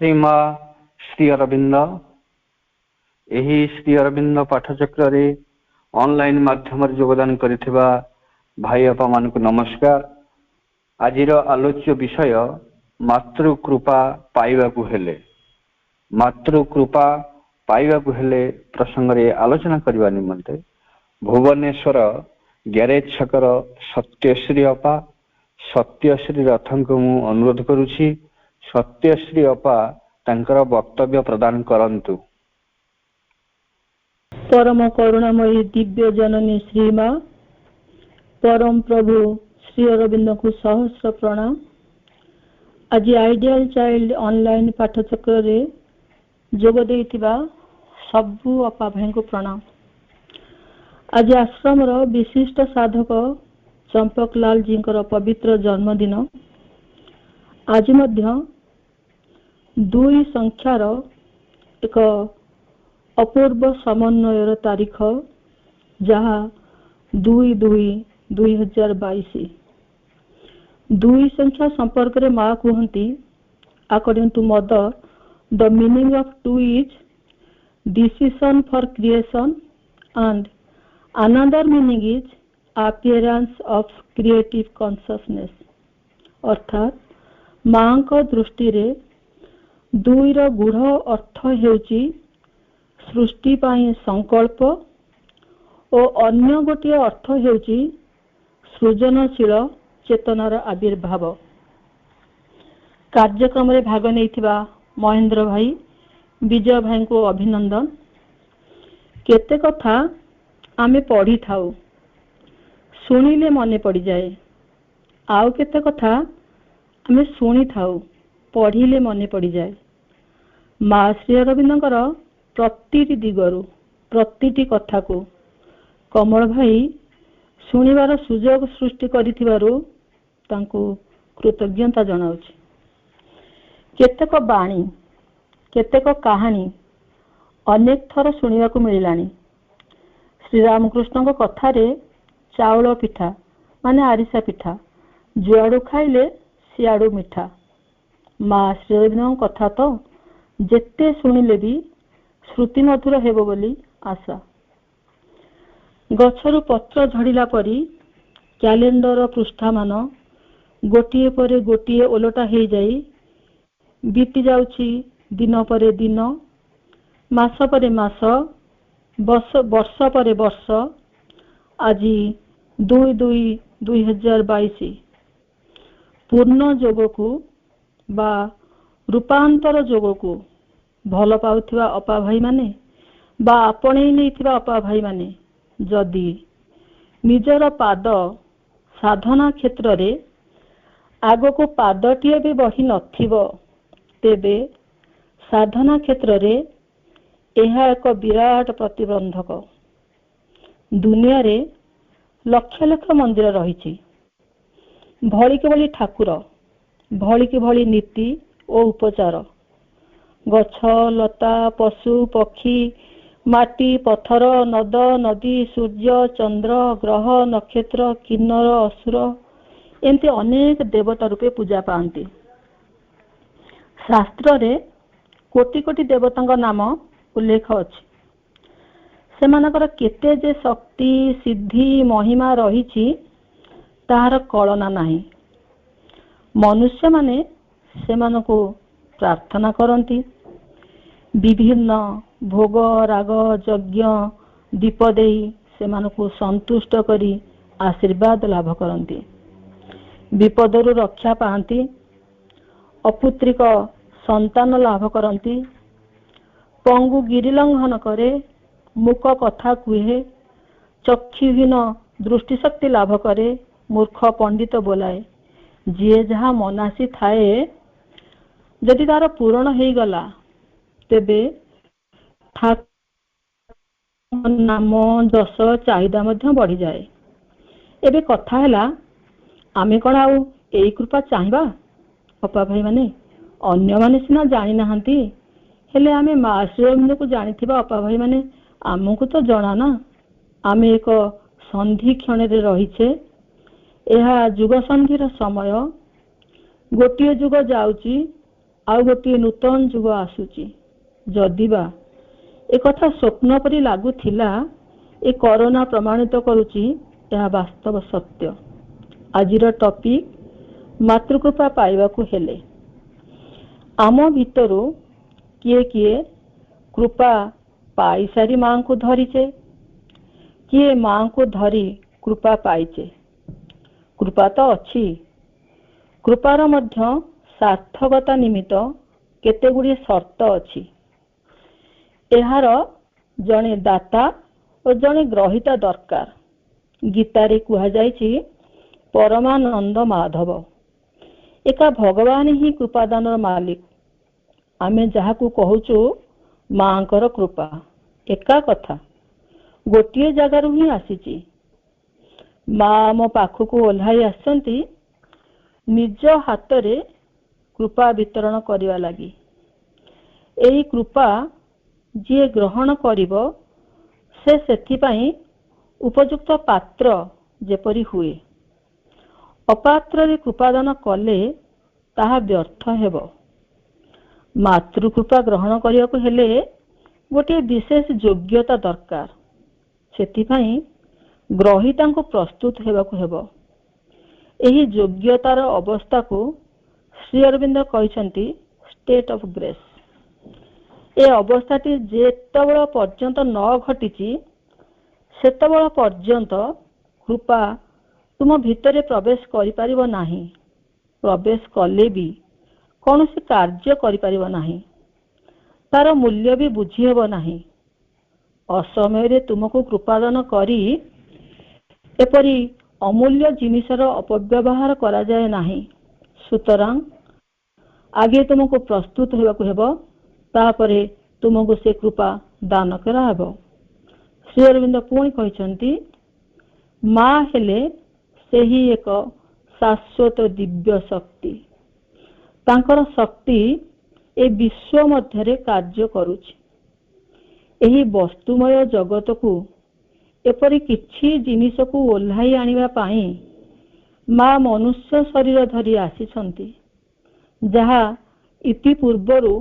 श्रीमा श्री अरविंद यही श्री अरविंद पाठचक्र ऑनलाइन माध्यम योगदान करिथिबा भाई आपा मान को नमस्कार। आजिर आलोच्य विषय मातृकृपा पाइबाकु हेले प्रसंग रे आलोचना करबा निमंते भुवनेश्वर ग्यारेज छकर सत्यश्री अपा सत्यश्री रथन को मु अनुरोध करुछि। सत्यश्री अपा तांकर वक्तव्य प्रदान करंतु। परम करुणामयी दिव्य जननी श्रीमा परम प्रभु श्री अरविंद को सहस्र प्रणाम। आज आइडियल चाइल्ड ऑनलाइन पाठचक्र रे जोग देइतिबा सबु अपा भाई को प्रणाम। आज आश्रम रो विशिष्ट साधक चंपकलाल जी पवित्र जन्मदिन। आज मध्य 2 संख्यार एक अपूर्व समन्वयर तारीख जहा 2/2/2022। 2 संख्या संपर्क रे माँ कहती according to mother the meaning of 2 is decision for creation and another meaning is appearance of creative consciousness. अर्थात माँ को दृष्टि रे 2 रो गूढ़ अर्थ हेउची सृष्टि पाई संकल्प और अन्य गोटे अर्थ हेउची सृजनशील चेतनार आविर्भाव। कार्यक्रम रे भाग नैथिबा महेंद्र भाई विजय भाई को अभिनंदन। केते कथा आमे पढ़ी थाउ सुनिले मने पड़ी जाए, आउ केते कथा आमे सुनी थाउ पढ़िले मने पड़ी जाए। माँ श्री अरविंदर प्रतिटी दिगरु प्रतिटी कथा को कमल भाई सुनिबार सुजोग सृष्टि करिथिबारु तांको कृतज्ञता जनाउछि। केतेक बाणी केतेक कहानी अनेक थर सुनिबा को मिलिलानी। श्री रामकृष्ण को कथा रे चाउल पिठा माने आरिसा पिठा जुआड़ू खाइले सियाड़ू मिठा। माँ श्री अरविंद कथा तो जेते सुनिले भी श्रुति मधुर हेबो बोली आशा। गछरु पत्र झड़िला परी कैलेंडर पृष्ठा मान गोटिए परे गोटिए ओलटा हे जाई बीती जाउछि दिन परे दिन मास परे मास वर्ष परे वर्ष। आज 2/2/2022 पूर्ण जोग को बा रूपांतर जोग को भल पाउथिबा अपा भाई माने बा आपणे नैथिबा अपा भाई माने जदि निजर पाद साधना क्षेत्र रे आगो को पादटिए भी बढ़ी नथिबो तेबे साधना क्षेत्र रे एहा एक विराट प्रतिबंधक। दुनिया रे लक्ष लक्ष मंदिर रहिछि, भली के भली ठाकुर भली के भली नीति और उपचार। गछ लता पशु पक्षी माटी पत्थर नद नदी सूर्य चंद्र ग्रह नक्षत्र किन्नर असुर एमती अनेक देवता रूपे पूजा पाती। शास्त्र रे कोटि कोटि देवता नाम उल्लेख अछि। सेमानकर केते जे शक्ति सिद्धि महिमा रहिछि ताहार कलना नाही। मनुष्य माने सेमानको प्रार्थना करती, विभिन्न भोग राग यज्ञ दीप देई सेमानको संतुष्ट करी आशीर्वाद लाभ करती। विपदरु रक्षा पाती, अपुत्रिक संतान लाभ करती। पंगु गिरिलंघन करे, मूक कथा कुहे, चक्षुहीन दृष्टिशक्ति लाभ करे, मूर्ख पंडित बोलाए। जी जहा मनासी थाए जदि तार पूरण हो गला तेबे नाम जस चाहिदा मध्य बढ़ी जाए। एबे कथा हैला आमे कौन आउ एई कृपा चाहिबा अपा भाई माने अन्य माने सिना जानी नाहंती हेले आमे माँ श्री अरविंद को जानिथिबा अपा भाई माने आमको तो जना ना। आमे एक संधि क्षण रे रहिछे। एहा जुग संधिर समय गोटिए जुग जाउची ଆଉ ଗୋଟିଏ ନୂତନ ଯୁଗ ଆସୁଛି। ଯଦିବା ଏକଥା ସ୍ୱପ୍ନ ପରି ଲାଗୁଥିଲା, ଏ କରୋନା ପ୍ରମାଣିତ କରୁଛି ଏହା ବାସ୍ତବ ସତ୍ୟ। ଆଜିର ଟପିକ ମାତୃକୃପା ପାଇବାକୁ ହେଲେ ଆମ ଭିତରୁ କିଏ କିଏ କୃପା ପାଇସାରି ମାଙ୍କୁ ଧରିଛେ, କିଏ ମାଙ୍କୁ ଧରି କୃପା ପାଇଛେ। କୃପା ତ ଅଛି, କୃପାର ମଧ୍ୟ ସାର୍ଥକତା ନିମିତ୍ତ କେତେଗୁଡ଼ିଏ ସର୍ତ୍ତ ଅଛି। ଏହାର ଜଣେ ଦାତା ଓ ଜଣେ ଗ୍ରହିତା ଦରକାର। ଗୀତାରେ କୁହାଯାଇଛି, ପରମାନନ୍ଦ ମାଧବ ଏକା ଭଗବାନ ହିଁ କୃପାଦାନର ମାଲିକ। ଆମେ ଯାହାକୁ କହୁଛୁ ମାଙ୍କର କୃପା, ଏକା କଥା, ଗୋଟିଏ ଜାଗାରୁ ହିଁ ଆସିଛି। ମା ଆମ ପାଖକୁ ଓହ୍ଲାଇ ଆସିଛନ୍ତି ନିଜ ହାତରେ କୃପା ବିତରଣ କରିବା ଲାଗି। ଏହି କୃପା ଯିଏ ଗ୍ରହଣ କରିବ, ସେ ସେଥିପାଇଁ ଉପଯୁକ୍ତ ପାତ୍ର ଯେପରି ହୁଏ। ଅପାତ୍ରରେ କୃପାଦାନ କଲେ ତାହା ବ୍ୟର୍ଥ ହେବ। ମାତୃକୃପା ଗ୍ରହଣ କରିବାକୁ ହେଲେ ଗୋଟିଏ ବିଶେଷ ଯୋଗ୍ୟତା ଦରକାର। ସେଥିପାଇଁ ଗ୍ରହିତାଙ୍କୁ ପ୍ରସ୍ତୁତ ହେବାକୁ ହେବ। ଏହି ଯୋଗ୍ୟତାର ଅବସ୍ଥାକୁ ଶ୍ରୀ ଅରବିନ୍ଦ କହିଛନ୍ତି ଷ୍ଟେଟ୍ ଅଫ୍ ଗ୍ରେସ୍। ଏ ଅବସ୍ଥାଟି ଯେତେବେଳ ପର୍ଯ୍ୟନ୍ତ ନ ଘଟିଛି, ସେତେବେଳ ପର୍ଯ୍ୟନ୍ତ କୃପା ତୁମ ଭିତରେ ପ୍ରବେଶ କରିପାରିବ ନାହିଁ। ପ୍ରବେଶ କଲେ ବି କୌଣସି କାର୍ଯ୍ୟ କରିପାରିବ ନାହିଁ, ତାର ମୂଲ୍ୟ ବି ବୁଝିହେବ ନାହିଁ। ଅସମୟରେ ତୁମକୁ କୃପାଦାନ କରି ଏପରି ଅମୂଲ୍ୟ ଜିନିଷର ଅପବ୍ୟବହାର କରାଯାଏ ନାହିଁ। ସୁତରାଂ ଆଗେ ତୁମକୁ ପ୍ରସ୍ତୁତ ହେବାକୁ ହେବ, ତାପରେ ତୁମକୁ ସେ କୃପା ଦାନ କରାହେବ। ଶ୍ରୀ ଅରବିନ୍ଦ ପୁଣି କହିଛନ୍ତି, ମା ହେଲେ ସେହି ଏକ ଶାଶ୍ୱତ ଦିବ୍ୟ ଶକ୍ତି। ତାଙ୍କର ଶକ୍ତି ଏ ବିଶ୍ୱ ମଧ୍ୟରେ କାର୍ଯ୍ୟ କରୁଛି। ଏହି ବସ୍ତୁମୟ ଜଗତକୁ ଏପରି କିଛି ଜିନିଷକୁ ଓହ୍ଲାଇ ଆଣିବା ପାଇଁ ମା ମନୁଷ୍ୟ ଶରୀର ଧରି ଆସିଛନ୍ତି, ଯାହା ଇତିପୂର୍ବରୁ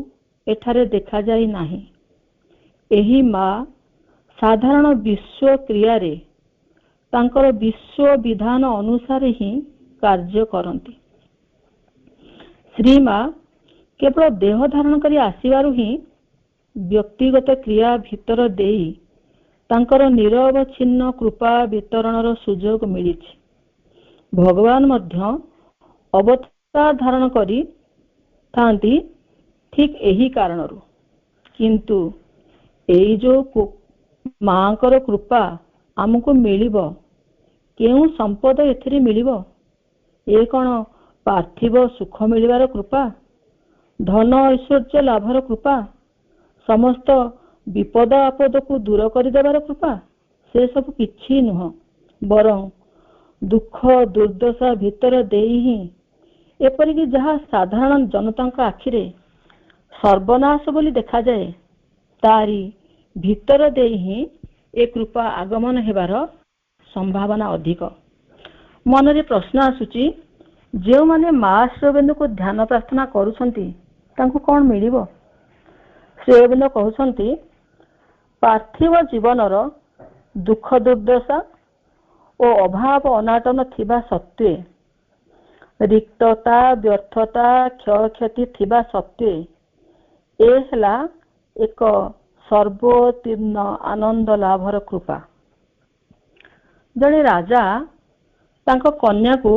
ଏଠାରେ ଦେଖାଯାଇ ନାହିଁ। ଏହି ମା ସାଧାରଣ ବିଶ୍ୱ କ୍ରିୟାରେ ତାଙ୍କର ବିଶ୍ୱ ବିଧାନ ଅନୁସାରେ ହିଁ କାର୍ଯ୍ୟ କରନ୍ତି। ଶ୍ରୀମା କେବଳ ଦେହ ଧାରଣ କରି ଆସିବାରୁ ହିଁ ବ୍ୟକ୍ତିଗତ କ୍ରିୟା ଭିତର ଦେଇ ତାଙ୍କର ନିରବଚ୍ଛିନ୍ନ କୃପା ବିତରଣର ସୁଯୋଗ ମିଳିଛି। ଭଗବାନ ମଧ୍ୟ ଅବତାର ଧାରଣ କରି ଥାନ୍ତି ଠିକ୍ ଏହି କାରଣରୁ। କିନ୍ତୁ ଏଇ ଯୋଉ ମାଙ୍କର କୃପା ଆମକୁ ମିଳିବ, କେଉଁ ସମ୍ପଦ ଏଥିରେ ମିଳିବ? ଏ କଣ ପାର୍ଥିବ ସୁଖ ମିଳିବାର କୃପା, ଧନ ଐଶ୍ୱର୍ଯ୍ୟ ଲାଭର କୃପା, ସମସ୍ତ ବିପଦ ଆପଦକୁ ଦୂର କରିଦେବାର କୃପା? ସେ ସବୁ କିଛି ନୁହଁ। ବରଂ ଦୁଃଖ ଦୁର୍ଦ୍ଦଶା ଭିତର ଦେଇ ହିଁ, ଏପରିକି ଯାହା ସାଧାରଣ ଜନତାଙ୍କ ଆଖିରେ ସର୍ବନାଶ ବୋଲି ଦେଖାଯାଏ, ତାରି ଭିତର ଦେଇ ହିଁ ଏ କୃପା ଆଗମନ ହେବାର ସମ୍ଭାବନା ଅଧିକ। ମନରେ ପ୍ରଶ୍ନ ଆସୁଛି, ଯେଉଁମାନେ ମା ଶ୍ରୀ ଅରବିନ୍ଦଙ୍କୁ ଧ୍ୟାନ ପ୍ରାର୍ଥନା କରୁଛନ୍ତି, ତାଙ୍କୁ କ'ଣ ମିଳିବ? ଶ୍ରୀ ଅରବିନ୍ଦ କହୁଛନ୍ତି, ପାର୍ଥିବ ଜୀବନର ଦୁଃଖ ଦୁର୍ଦ୍ଦଶା ଓ ଅଭାବ ଅନାଟନ ଥିବା ସତ୍ତ୍ୱେ, ରିକ୍ତତା ବ୍ୟର୍ଥତା କ୍ଷୟକ୍ଷତି ଥିବା ସତ୍ତ୍ୱେ, ଏ ହେଲା ଏକ ସର୍ବୋତ୍ତୀର୍ଣ୍ଣ ଆନନ୍ଦ ଲାଭର କୃପା। ଜଣେ ରାଜା ତାଙ୍କ କନ୍ୟାକୁ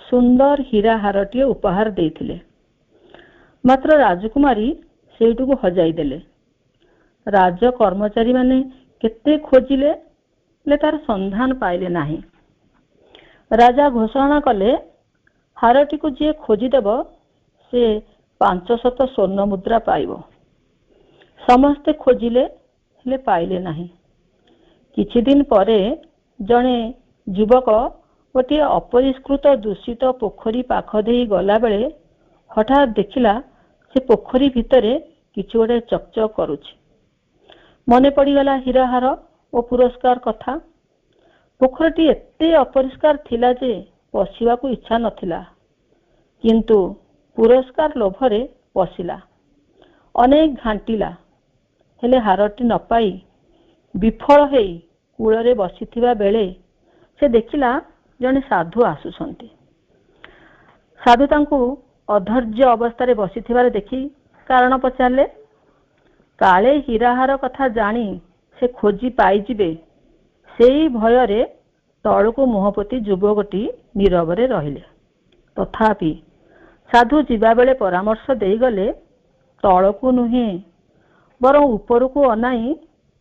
ସୁନ୍ଦର ହୀରାହାରଟିଏ ଉପହାର ଦେଇଥିଲେ। ମାତ୍ର ରାଜକୁମାରୀ ସେଇଟିକୁ ହଜାଇ ଦେଲେ। ରାଜ କର୍ମଚାରୀମାନେ କେତେ ଖୋଜିଲେ ହେଲେ ତାର ସନ୍ଧାନ ପାଇଲେ ନାହିଁ। ରାଜା ଘୋଷଣା କଲେ, ହାରଟିକୁ ଯିଏ ଖୋଜିଦେବ ସେ 500 ସ୍ୱର୍ଣ୍ଣ ମୁଦ୍ରା ପାଇବ। ସମସ୍ତେ ଖୋଜିଲେ ହେଲେ ପାଇଲେ ନାହିଁ। କିଛି ଦିନ ପରେ ଜଣେ ଯୁବକ ଗୋଟିଏ ଅପରିଷ୍କୃତ ଦୂଷିତ ପୋଖରୀ ପାଖ ଦେଇ ଗଲାବେଳେ ହଠାତ୍ ଦେଖିଲା ସେ ପୋଖରୀ ଭିତରେ କିଛି ଗୋଟେ ଚକଚକ କରୁଛି। ମନେ ପଡ଼ିଗଲା ହୀରାହାର ଓ ପୁରସ୍କାର କଥା। ପୋଖରୀଟି ଏତେ ଅପରିଷ୍କାର ଥିଲା ଯେ ପଶିବାକୁ ଇଚ୍ଛା ନଥିଲା, କିନ୍ତୁ ପୁରସ୍କାର ଲୋଭରେ ପଶିଲା। ଅନେକ ଘାଣ୍ଟିଲା, ହେଲେ ହାରଟି ନ ପାଇ ବିଫଳ ହେଇ କୂଳରେ ବସିଥିବା ବେଳେ ସେ ଦେଖିଲା ଜଣେ ସାଧୁ ଆସୁଛନ୍ତି। ସାଧୁ ତାଙ୍କୁ ଅଧୈର୍ଯ୍ୟ ଅବସ୍ଥାରେ ବସିଥିବାର ଦେଖି କାରଣ ପଚାରିଲେ। କାଳେ ହୀରାହାର କଥା ଜାଣି ସେ ଖୋଜି ପାଇଯିବେ, ସେଇ ଭୟରେ ତଳକୁ ମୁହଁ ପୋତି ଯୁବକଟି ନୀରବରେ ରହିଲେ। ତଥାପି ସାଧୁ ଯିବାବେଳେ ପରାମର୍ଶ ଦେଇଗଲେ, ତଳକୁ ନୁହେଁ ବରଂ ଉପରକୁ ଅନାଇ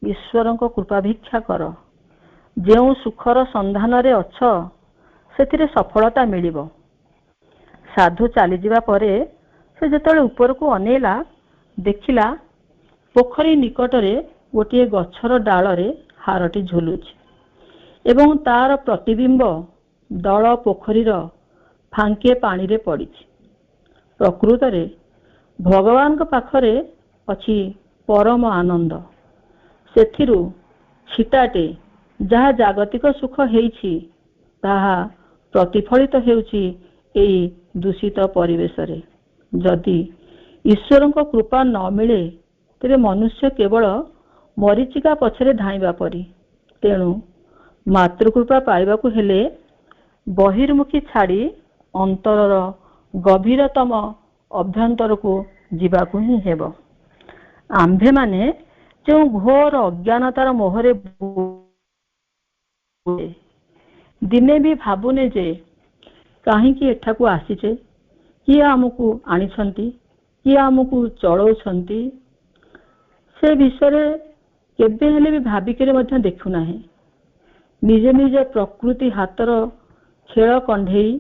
ଈଶ୍ୱରଙ୍କ କୃପା ଭିକ୍ଷା କର। ଯେଉଁ ସୁଖର ସନ୍ଧାନରେ ଅଛ ସେଥିରେ ସଫଳତା ମିଳିବ। ସାଧୁ ଚାଲିଯିବା ପରେ ସେ ଯେତେବେଳେ ଉପରକୁ ଅନେଇଲା, ଦେଖିଲା ପୋଖରୀ ନିକଟରେ ଗୋଟିଏ ଗଛର ଡାଳରେ ହାରଟି ଝୁଲୁଛି ଏବଂ ତାର ପ୍ରତିବିମ୍ବ ଦଳ ପୋଖରୀର ଫାଙ୍କେ ପାଣିରେ ପଡ଼ିଛି। ପ୍ରକୃତରେ ଭଗବାନଙ୍କ ପାଖରେ ଅଛି ପରମ ଆନନ୍ଦ। ସେଥିରୁ ଛିଟାଟେ ଯାହା ଜାଗତିକ ସୁଖ ହେଇଛି, ତାହା ପ୍ରତିଫଳିତ ହେଉଛି ଏହି ଦୂଷିତ ପରିବେଶରେ। ଯଦି ଈଶ୍ୱରଙ୍କ କୃପା ନ ମିଳେ, ତେବେ ମନୁଷ୍ୟ କେବଳ ମରିଚିକା ପଛରେ ଧାଇଁବା ପରି। ତେଣୁ ମାତୃକୃପା ପାଇବାକୁ ହେଲେ ବହିର୍ମୁଖୀ ଛାଡ଼ି ଅନ୍ତରର ଗଭୀରତମ ଅଭ୍ୟନ୍ତରକୁ ଯିବାକୁ ହିଁ ହେବ। ଆମ୍ଭେମାନେ ଯେଉଁ ଘୋର ଅଜ୍ଞାନତାର ମୋହରେ ଦିନେ ବି ଭାବୁନେ ଯେ କାହିଁକି ଏଠାକୁ ଆସିଛେ, କିଏ ଆମକୁ ଆଣିଛନ୍ତି, କିଏ ଆମକୁ ଚଳଉଛନ୍ତି, ସେ ବିଷୟରେ କେବେ ହେଲେ ବି ଭାବିକରି ମଧ୍ୟ ଦେଖୁନାହିଁ। ନିଜ ନିଜ ପ୍ରକୃତି ହାତର ଖେଳ କଣ୍ଢେଇ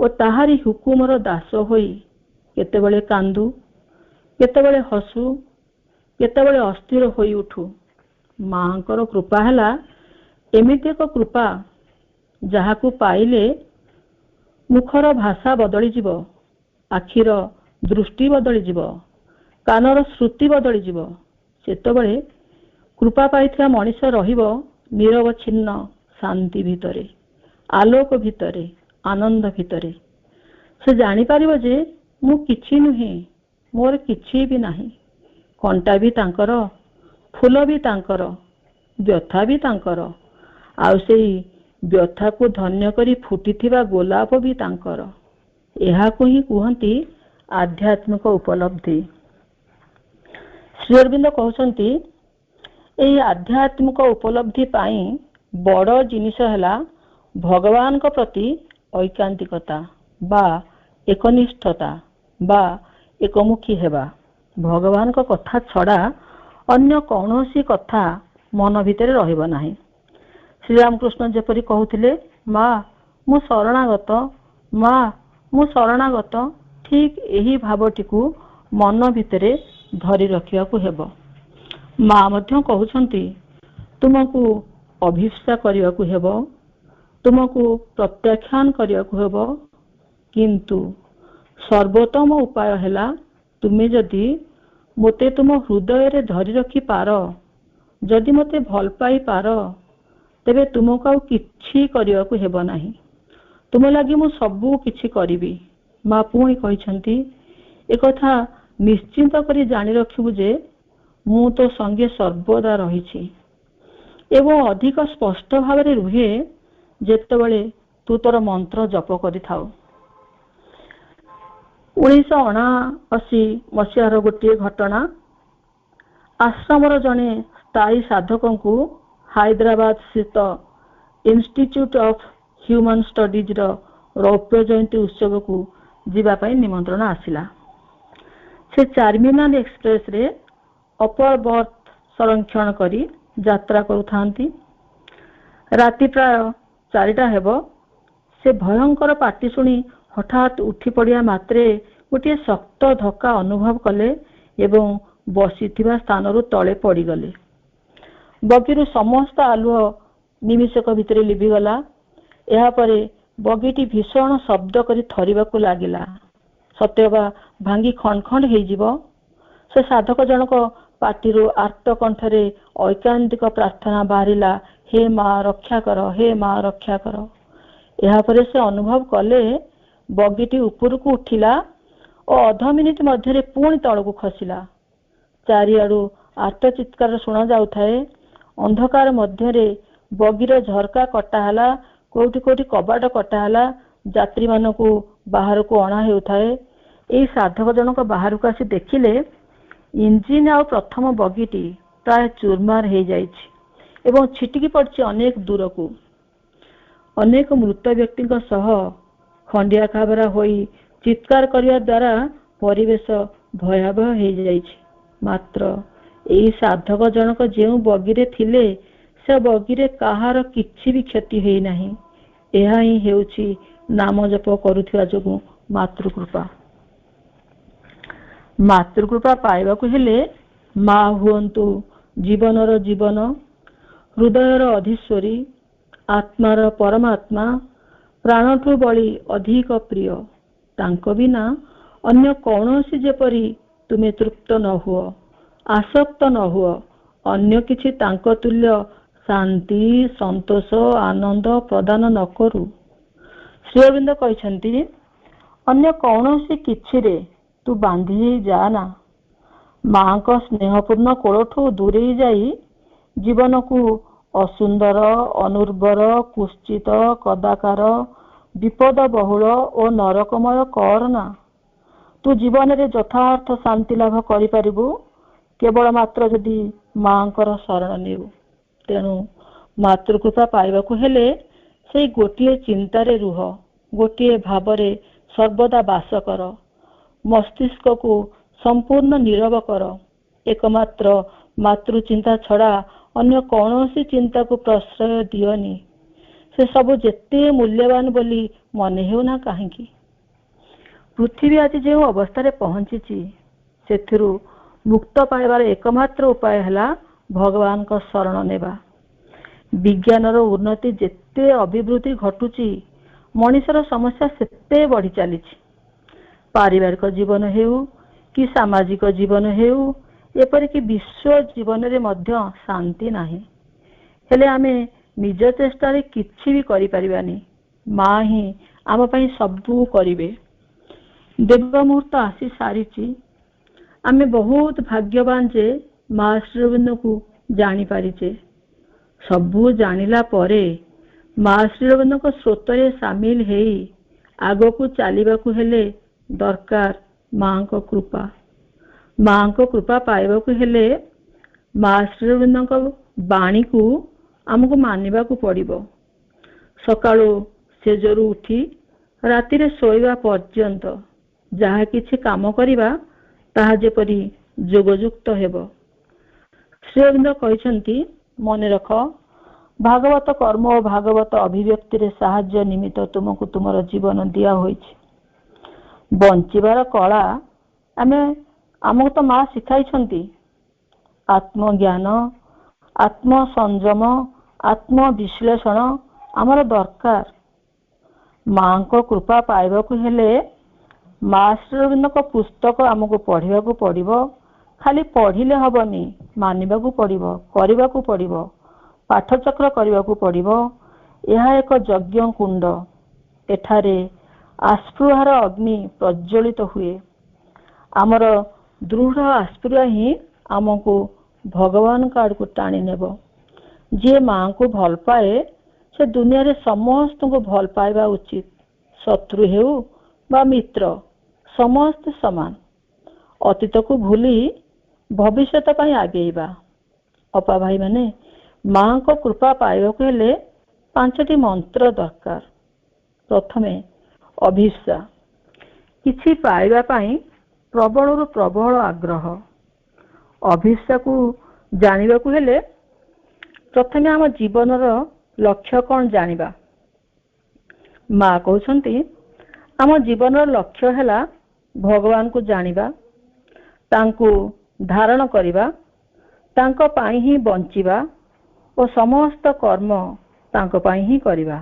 ଓ ତାହାରି ହୁକୁମର ଦାସ ହୋଇ କେତେବେଳେ କାନ୍ଦୁ, କେତେବେଳେ ହସୁ, କେତେବେଳେ ଅସ୍ଥିର ହୋଇ ଉଠୁ। ମାଙ୍କର କୃପା ହେଲା ଏମିତି ଏକ କୃପା ଯାହାକୁ ପାଇଲେ ମୁଖର ଭାଷା ବଦଳିଯିବ, ଆଖିର ଦୃଷ୍ଟି ବଦଳିଯିବ, କାନର ଶ୍ରୁତି ବଦଳିଯିବ। ସେତେବେଳେ କୃପା ପାଇଥିବା ମଣିଷ ରହିବ ନିରବଚ୍ଛିନ୍ନ ଶାନ୍ତି ଭିତରେ, ଆଲୋକ ଭିତରେ, ଆନନ୍ଦ ଭିତରେ। ସେ ଜାଣିପାରିବ ଯେ ମୁଁ କିଛି ନୁହେଁ, ମୋର କିଛି ବି ନାହିଁ। କଣ୍ଟା ବି ତାଙ୍କର, ଫୁଲ ବି ତାଙ୍କର, ବ୍ୟଥା ବି ତାଙ୍କର, ଆଉ ସେଇ ବ୍ୟଥାକୁ ଧନ୍ୟ କରି ଫୁଟିଥିବା ଗୋଲାପ ବି ତାଙ୍କର। ଏହାକୁ ହିଁ କୁହନ୍ତି ଆଧ୍ୟାତ୍ମିକ ଉପଲବ୍ଧି। ଶ୍ରୀ ଅରବିନ୍ଦ କହୁଛନ୍ତି, ଏହି ଆଧ୍ୟାତ୍ମିକ ଉପଲବ୍ଧି ପାଇଁ ବଡ଼ ଜିନିଷ ହେଲା ଭଗବାନଙ୍କ ପ୍ରତି ଐକାନ୍ତିକତା ବା ଏକନିଷ୍ଠତା ବା ଏକମୁଖୀ ହେବା। ଭଗବାନଙ୍କ କଥା ଛଡ଼ା ଅନ୍ୟ କୌଣସି କଥା ମନ ଭିତରେ ରହିବ ନାହିଁ। ଶ୍ରୀରାମକୃଷ୍ଣ ଯେପରି କହୁଥିଲେ, ମା ମୁଁ ଶରଣାଗତ, ମା ମୁଁ ଶରଣାଗତ, ଠିକ୍ ଏହି ଭାବଟିକୁ ମନ ଭିତରେ ଧରି ରଖିବାକୁ ହେବ। ମା ମଧ୍ୟ କହୁଛନ୍ତି, ତୁମକୁ ଅଭିପ୍ସା କରିବାକୁ ହେବ, ତୁମକୁ ପ୍ରତ୍ୟାଖ୍ୟାନ କରିବାକୁ ହେବ, କିନ୍ତୁ ସର୍ବୋତ୍ତମ ଉପାୟ ହେଲା ତୁମେ ଯଦି ମୋତେ ତୁମ ହୃଦୟରେ ଧରି ରଖିପାର, ଯଦି ମୋତେ ଭଲ ପାଇପାର, ତେବେ ତୁମକୁ ଆଉ କିଛି କରିବାକୁ ହେବ ନାହିଁ। ତୁମ ଲାଗି ମୁଁ ସବୁ କିଛି କରିବି। ମା ପୁଣି କହିଛନ୍ତି, ଏକଥା ନିଶ୍ଚିନ୍ତ କରି ଜାଣି ରଖିବୁ ଯେ ମୁଁ ତୋ ସଙ୍ଗେ ସର୍ବଦା ରହିଛି ଏବଂ ଅଧିକ ସ୍ପଷ୍ଟ ଭାବରେ ରୁହେ ଯେତେବେଳେ ତୁ ତୋର ମନ୍ତ୍ର ଜପ କରିଥାଉ। 1979 ମସିହାର ଗୋଟିଏ ଘଟଣା। ଆଶ୍ରମର ଜଣେ ସ୍ଥାୟୀ ସାଧକଙ୍କୁ ହାଇଦ୍ରାବାଦ ସ୍ଥିତ ଇନଷ୍ଟିଚ୍ୟୁଟ୍ ଅଫ୍ ହ୍ୟୁମାନ୍ ଷ୍ଟଡିଜ୍ର ରୌପ୍ୟ ଜୟନ୍ତୀ ଉତ୍ସବକୁ ଯିବା ପାଇଁ ନିମନ୍ତ୍ରଣ ଆସିଲା। ସେ ଚାର୍ମିନାର ଏକ୍ସପ୍ରେସରେ ଅପର ବର୍ଥ ସଂରକ୍ଷଣ କରି ଯାତ୍ରା କରୁଥାନ୍ତି। ରାତି ପ୍ରାୟ 4ଟା ହେବ। ସେ ଭୟଙ୍କର ପାଟି ଶୁଣି ହଠାତ୍ ଉଠି ପଡ଼ିବା ମାତ୍ରେ ଗୋଟିଏ ଶକ୍ତ ଧକ୍କା ଅନୁଭବ କଲେ ଏବଂ ବସିଥିବା ସ୍ଥାନରୁ ତଳେ ପଡ଼ିଗଲେ। ବଗିରୁ ସମସ୍ତ ଆଲୁଅ ନିମିଷକ ଭିତରେ ଲିଭିଗଲା। ଏହାପରେ ବଗିଟି ଭୀଷଣ ଶବ୍ଦ କରି ଥରିବାକୁ ଲାଗିଲା। ସତେଅବା ଭାଙ୍ଗି ଖଣ୍ଡ ଖଣ୍ଡ ହେଇଯିବ। ସେ ସାଧକ ଜଣକ ପାଟିରୁ ଆର୍ତ୍ତ କଣ୍ଠରେ ଐକାନ୍ତିକ ପ୍ରାର୍ଥନା ବାହାରିଲା, ହେ ମା ରକ୍ଷା କର, ହେ ମା ରକ୍ଷା କର। ଏହାପରେ ସେ ଅନୁଭବ କଲେ ବଗିଟି ଉପରକୁ ଉଠିଲା ଓ ଓ ଅଧ ମିନିଟ ମଧ୍ୟରେ ପୁଣି ତଳକୁ ଖସିଲା। ଚାରିଆଡୁ ଆର୍ତ୍ତ ଚିତ୍କାର ଶୁଣା ଯାଉଥାଏ। ଅନ୍ଧକାର ମଧ୍ୟରେ ବଗିର ଝରକା କଟା ହେଲା, କୋଉଠି କୋଉଠି କବାଟ କଟା ହେଲା, ଯାତ୍ରୀ ମାନଙ୍କୁ ବାହାରକୁ ଅଣା ହେଉଥାଏ। ଏଇ ସାଧକ ଜଣକ ବାହାରକୁ ଆସି ଦେଖିଲେ ଇଞ୍ଜିନ ଆଉ ପ୍ରଥମ ବଗିଟି ପ୍ରାୟ ଚୁରମାର ହେଇଯାଇଛି ଏବଂ ଛିଟିକି ପଡିଛି ଅନେକ ଦୂରକୁ। ଅନେକ ମୃତ ବ୍ୟକ୍ତିଙ୍କ ସହ ଖଣ୍ଡିଆ ଖାବରା ହୋଇ ଚିତ୍କାର କରିବା ଦ୍ୱାରା ପରିବେଶ ଭୟାବହ ହେଇଯାଇଛି। ମାତ୍ର ଏଇ ସାଧକ ଜଣକ ଯେଉଁ ବଗିରେ ଥିଲେ ସେ ବଗିରେ କାହାର କିଛି ବି କ୍ଷତି ହୋଇନାହିଁ। ଏହା ହିଁ ହେଉଛି ନାମ ଜପ କରୁଥିବା ଯୋଗୁଁ ମାତୃକୃପା। ମାତୃକୃପା ପାଇବାକୁ ହେଲେ ମା ହୁଅନ୍ତୁ ଜୀବନର ଜୀବନ, ହୃଦୟର ଅଧୀଶ୍ୱରୀ, ଆତ୍ମାର ପରମାତ୍ମା, ପ୍ରାଣଠୁ ବଳି ଅଧିକ ପ୍ରିୟ। ତାଙ୍କ ବିନା ଅନ୍ୟ କୌଣସି ଯେପରି ତୁମେ ତୃପ୍ତ ନ ହୁଅ, ଆସକ୍ତ ନ ହୁଅ, ଅନ୍ୟ କିଛି ତାଙ୍କ ତୁଲ୍ୟ ଶାନ୍ତି, ସନ୍ତୋଷ, ଆନନ୍ଦ ପ୍ରଦାନ ନ କରୁ। ଶ୍ରୀ ଅରବିନ୍ଦ କହିଛନ୍ତି, ଅନ୍ୟ କୌଣସି କିଛିରେ ତୁ ବାନ୍ଧି ହେଇ ଯାଆନା। ମାଙ୍କ ସ୍ନେହପୂର୍ଣ୍ଣ କୋଳଠୁ ଦୂରେଇ ଯାଇ ଜୀବନକୁ ଅସୁନ୍ଦର, ଅନୁର୍ବର, କୁଶ୍ଚିତ, କଦାକାର, ବିପଦ ବହୁଳ ଓ ନରକମୟ କରନା। ତୁ ଜୀବନରେ ଯଥାର୍ଥ ଶାନ୍ତି ଲାଭ କରିପାରିବୁ କେବଳ ମାତ୍ର ଯଦି ମାଙ୍କର ଶରଣ ନେଉ। ତେଣୁ ମାତୃକୃପା ପାଇବାକୁ ହେଲେ ସେଇ ଗୋଟିଏ ଚିନ୍ତାରେ ରୁହ, ଗୋଟିଏ ଭାବରେ ସର୍ବଦା ବାସ କର, ମସ୍ତିଷ୍କକୁ ସମ୍ପୂର୍ଣ୍ଣ ନୀରବ କର। ଏକମାତ୍ର ମାତୃଚିନ୍ତା ଛଡା ଅନ୍ୟ କୌଣସି ଚିନ୍ତାକୁ ପ୍ରଶ୍ରୟ ଦିଅନି। ସେ ସବୁ ଯେତେ ମୂଲ୍ୟବାନ ବୋଲି ମନେ ହେଉନା କାହିଁକି। ପୃଥିବୀ ଆଜି ଯେଉଁ ଅବସ୍ଥାରେ ପହଞ୍ଚିଛି ସେଥିରୁ ମୁକ୍ତ ପାଇବାର ଏକମାତ୍ର ଉପାୟ ହେଲା ଭଗବାନଙ୍କ ଶରଣ ନେବା। ବିଜ୍ଞାନର ଉନ୍ନତି ଯେତେ ଅଭିବୃଦ୍ଧି ଘଟୁଛି ମଣିଷର ସମସ୍ୟା ସେତେ ବଢି ଚାଲିଛି। ପାରିବାରିକ ଜୀବନ ହେଉ କି ସାମାଜିକ ଜୀବନ ହେଉ, ଏପରିକି ବିଶ୍ୱ ଜୀବନରେ ମଧ୍ୟ ଶାନ୍ତି ନାହିଁ। ହେଲେ ଆମେ ନିଜ ଚେଷ୍ଟାରେ କିଛି ବି କରିପାରିବାନି। ମା ହିଁ ଆମ ପାଇଁ ସବୁ କରିବେ। ଦେବ ମୁହୂର୍ତ୍ତ ଆସି ସାରିଛି। ଆମେ ବହୁତ ଭାଗ୍ୟବାନ ଯେ ମା ଶ୍ରୀ ଅରବିନ୍ଦଙ୍କୁ ଜାଣିପାରିଛେ। ସବୁ ଜାଣିଲା ପରେ ମା ଶ୍ରୀ ଅରବିନ୍ଦଙ୍କ ସ୍ରୋତରେ ସାମିଲ ହେଇ ଆଗକୁ ଚାଲିବାକୁ ହେଲେ ଦରକାର ମାଙ୍କ କୃପା। ମାଙ୍କ କୃପା ପାଇବାକୁ ହେଲେ ମା ଶ୍ରୀ ଅରବିନ୍ଦଙ୍କ ବାଣୀକୁ ଆମକୁ ମାନିବାକୁ ପଡିବ। ସକାଳୁ ସେଜରୁ ଉଠି ରାତିରେ ଶୋଇବା ପର୍ଯ୍ୟନ୍ତ ଯାହା କିଛି କାମ କରିବା ତାହା ଯେପରି ଯୋଗଯୁକ୍ତ ହେବ। ଶ୍ରୀ ଅରବିନ୍ଦ କହିଛନ୍ତି, ମନେ ରଖ, ଭାଗବତ କର୍ମ ଓ ଭାଗବତ ଅଭିବ୍ୟକ୍ତିରେ ସାହାଯ୍ୟ ନିମିତ୍ତ ତୁମକୁ ତୁମର ଜୀବନ ଦିଆ ହୋଇଛି। ବଞ୍ଚିବାର କଳା ଆମକୁ ତ ମା ଶିଖାଇଛନ୍ତି। ଆତ୍ମଜ୍ଞାନ, ଆତ୍ମସଂଯମ, ଆତ୍ମବିଶ୍ଳେଷଣ ଆମର ଦରକାର। ମାଙ୍କ କୃପା ପାଇବାକୁ ହେଲେ ମା ଶ୍ରୀ ଅରବିନ୍ଦଙ୍କ ପୁସ୍ତକ ଆମକୁ ପଢିବାକୁ ପଡିବ। ଖାଲି ପଢିଲେ ହବନି, ମାନିବାକୁ ପଡିବ, କରିବାକୁ ପଡିବ, ପାଠଚକ୍ର କରିବାକୁ ପଡିବ। ଏହା ଏକ ଯଜ୍ଞ କୁଣ୍ଡ। ଏଠାରେ ଆସ୍ପୃହାର ଅଗ୍ନି ପ୍ରଜ୍ୱଳିତ ହୁଏ। ଆମର ଦୃଢ ଆସ୍ପୃହା ହିଁ ଆମକୁ ଭଗବାନଙ୍କ ଆଡକୁ ଟାଣି ନେବ। ଯିଏ ମାଙ୍କୁ ଭଲ ପାଏ ସେ ଦୁନିଆରେ ସମସ୍ତଙ୍କୁ ଭଲ ପାଇବା ଉଚିତ। ଶତ୍ରୁ ହେଉ ବା ମିତ୍ର, ସମସ୍ତେ ସମାନ। ଅତୀତକୁ ଭୁଲି ଭବିଷ୍ୟତ ପାଇଁ ଆଗେଇବା। ଅପା ଭାଇ ମାନେ, ମାଙ୍କ କୃପା ପାଇବାକୁ ହେଲେ 5ଟି ମନ୍ତ୍ର ଦରକାର। ପ୍ରଥମେ ଅଭିପ୍ସା, କିଛି ପାଇବା ପାଇଁ ପ୍ରବଳରୁ ପ୍ରବଳ ଆଗ୍ରହ। ଅଭିପ୍ସାକୁ ଜାଣିବାକୁ ହେଲେ ପ୍ରଥମେ ଆମ ଜୀବନର ଲକ୍ଷ୍ୟ କଣ ଜାଣିବା। ମା କହୁଛନ୍ତି, ଆମ ଜୀବନର ଲକ୍ଷ୍ୟ ହେଲା ଭଗବାନଙ୍କୁ ଜାଣିବା, ତାଙ୍କୁ ଧାରଣ କରିବା, ତାଙ୍କ ପାଇଁ ହିଁ ବଞ୍ଚିବା ଓ ସମସ୍ତ କର୍ମ ତାଙ୍କ ପାଇଁ ହିଁ କରିବା।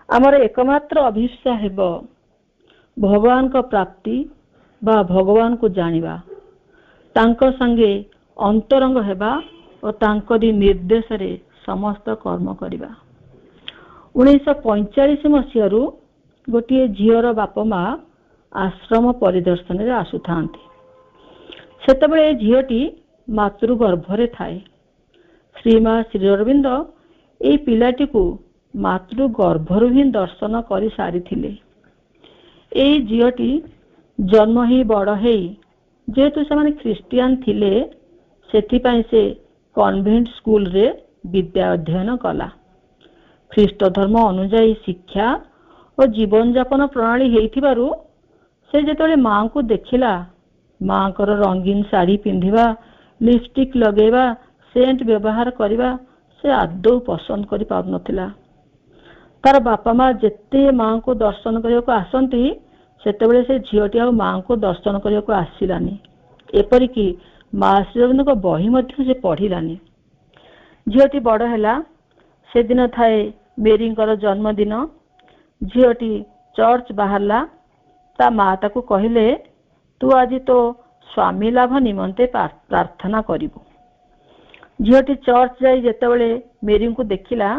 ଆମର ଏକମାତ୍ର ଅଭିପ୍ସା ହେବ ଭଗବାନଙ୍କ ପ୍ରାପ୍ତି ବା ଭଗବାନଙ୍କୁ ଜାଣିବା, ତାଙ୍କ ସାଙ୍ଗେ ଅନ୍ତରଙ୍ଗ ହେବା ଓ ତାଙ୍କରି ନିର୍ଦ୍ଦେଶରେ ସମସ୍ତ କର୍ମ କରିବା। 1945 ମସିହାରୁ ଗୋଟିଏ ଝିଅର ବାପ ମା ଆଶ୍ରମ ପରିଦର୍ଶନରେ ଆସୁଥାନ୍ତି। ସେତେବେଳେ ଏ ଝିଅଟି ମାତୃ ଗର୍ଭରେ ଥାଏ। ଶ୍ରୀମା ଶ୍ରୀ ଅରବିନ୍ଦ ଏଇ ପିଲାଟିକୁ ମାତୃ ଗର୍ଭରୁ ହିଁ ଦର୍ଶନ କରି ସାରିଥିଲେ। ଏଇ ଝିଅଟି ଜନ୍ମ ହେଇ ବଡ଼ ହେଇ, ଯେହେତୁ ସେମାନେ ଖ୍ରୀଷ୍ଟିଆନ ଥିଲେ, ସେଥିପାଇଁ ସେ କନଭେଣ୍ଟ ସ୍କୁଲରେ ବିଦ୍ୟା ଅଧ୍ୟୟନ କଲା। ଖ୍ରୀଷ୍ଟ ଧର୍ମ ଅନୁଯାୟୀ ଶିକ୍ଷା ଓ ଜୀବନଯାପନ ପ୍ରଣାଳୀ ହେଇଥିବାରୁ ସେ ଯେତେବେଳେ ମାଙ୍କୁ ଦେଖିଲା, ମାଙ୍କର ରଙ୍ଗୀନ ଶାଢ଼ୀ ପିନ୍ଧିବା, ଲିପଷ୍ଟିକ୍ ଲଗେଇବା, ସେଣ୍ଟ ବ୍ୟବହାର କରିବା ସେ ଆଦୌ ପସନ୍ଦ କରିପାରୁନଥିଲା। ତାର ବାପା ମା ଯେତେ ମାଙ୍କୁ ଦର୍ଶନ କରିବାକୁ ଆସନ୍ତି, ସେତେବେଳେ ସେ ଝିଅଟି ଆଉ ମାଙ୍କୁ ଦର୍ଶନ କରିବାକୁ ଆସିଲାନି। ଏପରିକି ମା ଶ୍ରୀ ଅରବିନ୍ଦଙ୍କ ବହି ମଧ୍ୟ ସେ ପଢିଲାନି। ଝିଅଟି ବଡ଼ ହେଲା। ସେଦିନ ଥାଏ ମେରୀଙ୍କର ଜନ୍ମଦିନ। ଝିଅଟି ଚର୍ଚ୍ଚ ବାହାରିଲା। ତା ମା ତାକୁ କହିଲେ, ତୁ ଆଜି ତୋ ସ୍ୱାମୀ ଲାଭ ନିମନ୍ତେ ପ୍ରାର୍ଥନା କରିବୁ। ଝିଅଟି ଚର୍ଚ୍ଚ ଯାଇ ଯେତେବେଳେ ମେରୀଙ୍କୁ ଦେଖିଲା,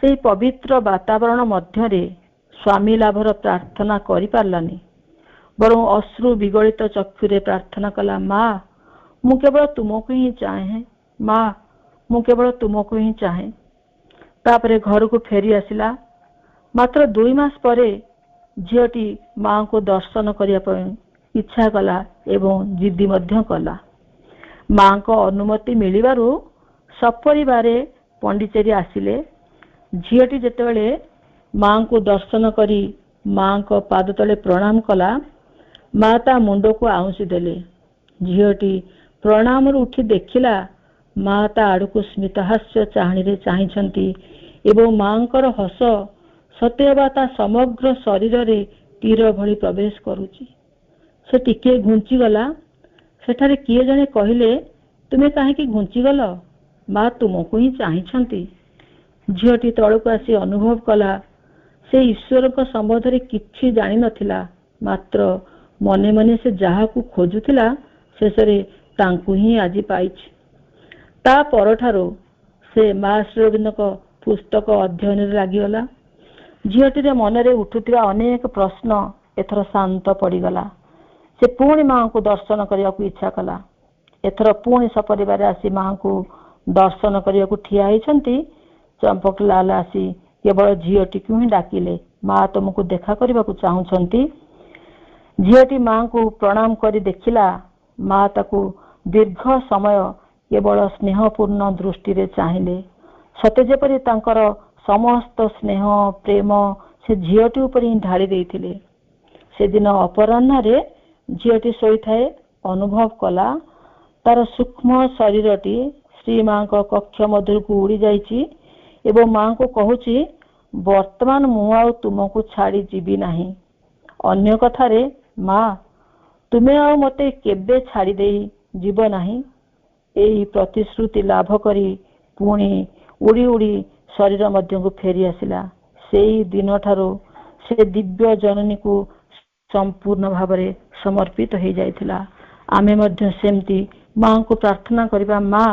ସେହି ପବିତ୍ର ବାତାବରଣ ମଧ୍ୟରେ ସ୍ୱାମୀ ଲାଭର ପ୍ରାର୍ଥନା କରିପାରିଲାନି। ବରଂ ଅଶ୍ରୁ ବିଗଳିତ ଚକ୍ଷୁରେ ପ୍ରାର୍ଥନା କଲା, ମା ମୁଁ କେବଳ ତୁମକୁ ହିଁ ଚାହେଁ, ମା ମୁଁ କେବଳ ତୁମକୁ ହିଁ ଚାହେଁ। ତାପରେ ଘରକୁ ଫେରି ଆସିଲା। ମାତ୍ର 2 ମାସ ପରେ ଝିଅଟି ମାଙ୍କୁ ଦର୍ଶନ କରିବା ପାଇଁ ଇଚ୍ଛା କଲା ଏବଂ ଜିଦ୍ଦି ମଧ୍ୟ କଲା। ମାଙ୍କ ଅନୁମତି ମିଳିବାରୁ ସପରିବାରେ ପଣ୍ଡିଚେରୀ ଆସିଲେ। ଝିଅଟି ଯେତେବେଳେ ମାଙ୍କୁ ଦର୍ଶନ କରି ମାଙ୍କ ପାଦ ତଳେ ପ୍ରଣାମ କଲା, ମା ତା ମୁଣ୍ଡକୁ ଆଉଁସି ଦେଲେ। ଝିଅଟି ପ୍ରଣାମରୁ ଉଠି ଦେଖିଲା, ମା ତା ଆଡ଼କୁ ସ୍ମିତହାସ୍ୟ ଚାହାଣୀରେ ଚାହିଁଛନ୍ତି ଏବଂ ମାଙ୍କର ହସ ସତେଅବା ତା ସମଗ୍ର ଶରୀରରେ ତୀର ଭଳି ପ୍ରବେଶ କରୁଛି। ସେ ଟିକିଏ ଘୁଞ୍ଚିଗଲା। ସେଠାରେ କିଏ ଜଣେ କହିଲେ, ତୁମେ କାହିଁକି ଘୁଞ୍ଚିଗଲ? ମା ତୁମକୁ ହିଁ ଚାହିଁଛନ୍ତି। ଝିଅଟି ତଳକୁ ଆସି ଅନୁଭବ କଲା, ସେ ଈଶ୍ୱରଙ୍କ ସମ୍ବନ୍ଧରେ କିଛି ଜାଣିନଥିଲା। ମାତ୍ର ମନେ ମନେ ସେ ଯାହାକୁ ଖୋଜୁଥିଲା, ଶେଷରେ ତାଙ୍କୁ ହିଁ ଆଜି ପାଇଛି। ତା ପରଠାରୁ ସେ ମା ଶ୍ରୀ ଅରବିନ୍ଦଙ୍କ ପୁସ୍ତକ ଅଧ୍ୟୟନରେ ଲାଗିଗଲା। ଝିଅଟିର ମନରେ ଉଠୁଥିବା ଅନେକ ପ୍ରଶ୍ନ ଏଥର ଶାନ୍ତ ପଡ଼ିଗଲା। ସେ ପୁଣି ମାଙ୍କୁ ଦର୍ଶନ କରିବାକୁ ଇଚ୍ଛା କଲା। ଏଥର ପୁଣି ସପରିବାରେ ଆସି ମାଙ୍କୁ ଦର୍ଶନ କରିବାକୁ ଠିଆ ହେଇଛନ୍ତି। ଚମ୍ପକଲାଲ ଆସି କେବଳ ଝିଅଟିକୁ ହିଁ ଡାକିଲେ, ମା ତୁମକୁ ଦେଖା କରିବାକୁ ଚାହୁଁଛନ୍ତି। ଝିଅଟି ମାଙ୍କୁ ପ୍ରଣାମ କରି ଦେଖିଲା, ମା ତାକୁ ଦୀର୍ଘ ସମୟ କେବଳ ସ୍ନେହପୂର୍ଣ୍ଣ ଦୃଷ୍ଟିରେ ଚାହିଁଲେ। ସତେ ଯେପରି ତାଙ୍କର ସମସ୍ତ ସ୍ନେହ ପ୍ରେମ ସେ ଝିଅଟି ଉପରେ ହିଁ ଢାଳି ଦେଇଥିଲେ। ସେଦିନ ଅପରାହ୍ନରେ ଝିଅଟି ଶୋଇଥାଏ। ଅନୁଭବ କଲା ତାର ସୂକ୍ଷ୍ମ ଶରୀରଟି ଶ୍ରୀମାଙ୍କ କକ୍ଷ ମଧ୍ୟକୁ ଉଡ଼ି ଯାଇଛି ଏବଂ ମାଙ୍କୁ କହୁଛି, ବର୍ତ୍ତମାନ ମୁଁ ଆଉ ତୁମକୁ ଛାଡ଼ି ଯିବି ନାହିଁ। ଅନ୍ୟ କଥାରେ, ମା ତୁମେ ଆଉ ମୋତେ କେବେ ଛାଡ଼ି ଦେଇ ଯିବ ନାହିଁ। ଏହି ପ୍ରତିଶ୍ରୁତି ଲାଭ କରି ପୁଣି ଉଡ଼ି ଉଡ଼ି ଶରୀର ମଧ୍ୟକୁ ଫେରି ଆସିଲା। ସେଇ ଦିନଠାରୁ ସେ ଦିବ୍ୟ ଜନନୀକୁ ସମ୍ପୂର୍ଣ୍ଣ ଭାବରେ ସମର୍ପିତ ହେଇଯାଇଥିଲା। ଆମେ ମଧ୍ୟ ସେମିତି ମାଙ୍କୁ ପ୍ରାର୍ଥନା କରିବା, ମା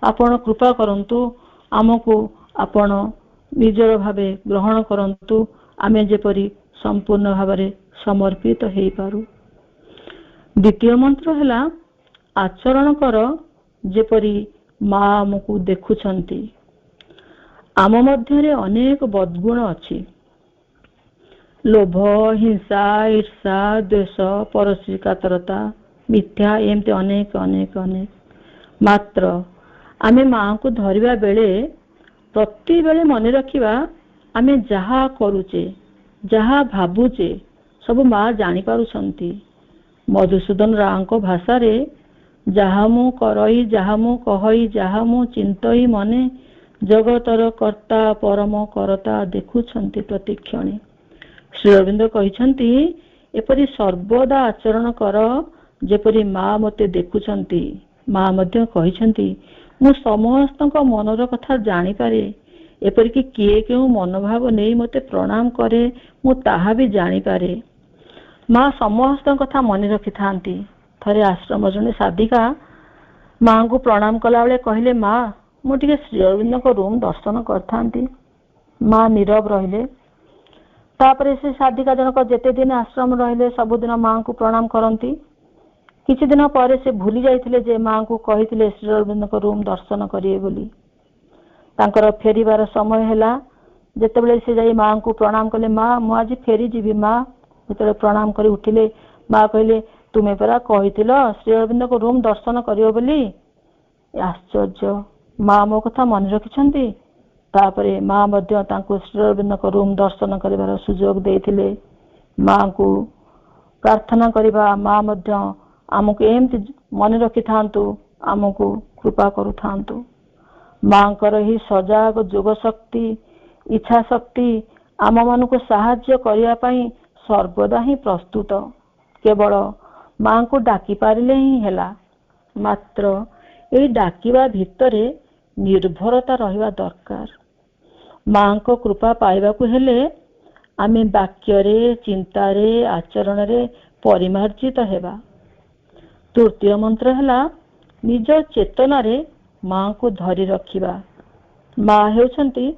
ଆପଣ କୃପା କରନ୍ତୁ, ଆମକୁ ଆପଣ ନିଜର ଭାବେ ଗ୍ରହଣ କରନ୍ତୁ, ଆମେ ଯେପରି ସମ୍ପୂର୍ଣ୍ଣ ଭାବରେ ସମର୍ପିତ ହେଇପାରୁ। ଦ୍ୱିତୀୟ ମନ୍ତ୍ର ହେଲା, ଆଚରଣ କର ଯେପରି ମା ଆମକୁ ଦେଖୁଛନ୍ତି। ଆମ ମଧ୍ୟରେ ଅନେକ ବଦଗୁଣ ଅଛି। ଲୋଭ, ହିଂସା, ଈର୍ଷା, ଦ୍ୱେଷ, ପରଶ୍ରୀ କାତରତା, ମିଥ୍ୟା, ଏମିତି ଅନେକ ଅନେକ ଅନେକ। ମାତ୍ର ଆମେ ମାଙ୍କୁ ଧରିବା ବେଳେ ପ୍ରତିବେଳେ ମନେ ରଖିବା, ଆମେ ଯାହା କରୁଛେ, ଯାହା ଭାବୁଛେ ସବୁ ମା ଜାଣିପାରୁଛନ୍ତି। ମଧୁସୂଦନ ରାଓଙ୍କ ଭାଷାରେ, ଯାହା ମୁଁ କରଇ, ଯାହା ମୁଁ କହଇ, ଯାହା ମୁଁ ଚିନ୍ତଇ ମନେ, ଜଗତର କର୍ତ୍ତା ପରମ କରତା ଦେଖୁଛନ୍ତି ପ୍ରତିକ୍ଷଣେ। ଶ୍ରୀ ଅରବିନ୍ଦ କହିଛନ୍ତି, ଏପରି ସର୍ବଦା ଆଚରଣ କର ଯେପରି ମା ମୋତେ ଦେଖୁଛନ୍ତି। ମା ମଧ୍ୟ କହିଛନ୍ତି, ମୁଁ ସମସ୍ତଙ୍କ ମନର କଥା ଜାଣିପାରେ, ଏପରିକି କିଏ କେଉଁ ମନୋଭାବ ନେଇ ମୋତେ ପ୍ରଣାମ କରେ ମୁଁ ତାହା ବି ଜାଣିପାରେ। ମା ସମସ୍ତଙ୍କ କଥା ମନେ ରଖିଥାନ୍ତି। ଥରେ ଆଶ୍ରମ ଜଣେ ସାଧିକା ମାଙ୍କୁ ପ୍ରଣାମ କଲାବେଳେ କହିଲେ, ମା ମୁଁ ଟିକେ ଶ୍ରୀ ଅରବିନ୍ଦଙ୍କ ରୁମ୍ ଦର୍ଶନ କରିଥାନ୍ତି। ମା ନୀରବ ରହିଲେ। तापरे से साधिका जनक जेते दिन आश्रम रहिले सबुदिन माँ को प्रणाम करती। किछि दिन पर से भूली जाइथिले जे माँ को कहिथिले श्री अरविंद को रूम दर्शन करिए बोली। तांकर फेरिबार समय हैला। जेतेबेले से जाई माँ को प्रणाम कले, माँ मु आज फेरी जीवी। माँ जेतेबेले प्रणाम करी उठिले, माँ कहले तुमे परा कहिथिलो श्री अरविंद को रूम दर्शन करियो बोली। आश्चर्य, माँ मो कथा मन रखिछंती। तापरे माँ मध्य तांको श्री अरविंद को रूम दर्शन करिवार सुजोग देथिले। माँ को प्रार्थना करिबा, माँ मध्य आमको एमती मन रखि थांतु, आमको कृपा करू थांतु। माँकर ही सजाग जोग शक्ति, इच्छा शक्ति आम मान को साहाय्य करिया पई सर्वदा ही प्रस्तुत। केवल माँ को डाकी पारिले ही हैला। मात्र एई डाकिबा भितरे निर्भरता रहिबा दरकार। माँ को कृपा पाइबाकू हेले आमे वाक्यरे, चिंतारे, आचरणरे परिमार्जित हेबा। तृतीय मंत्र हैला निज चेतनारे माँ को धरी रखिबा। माँ हेउछंती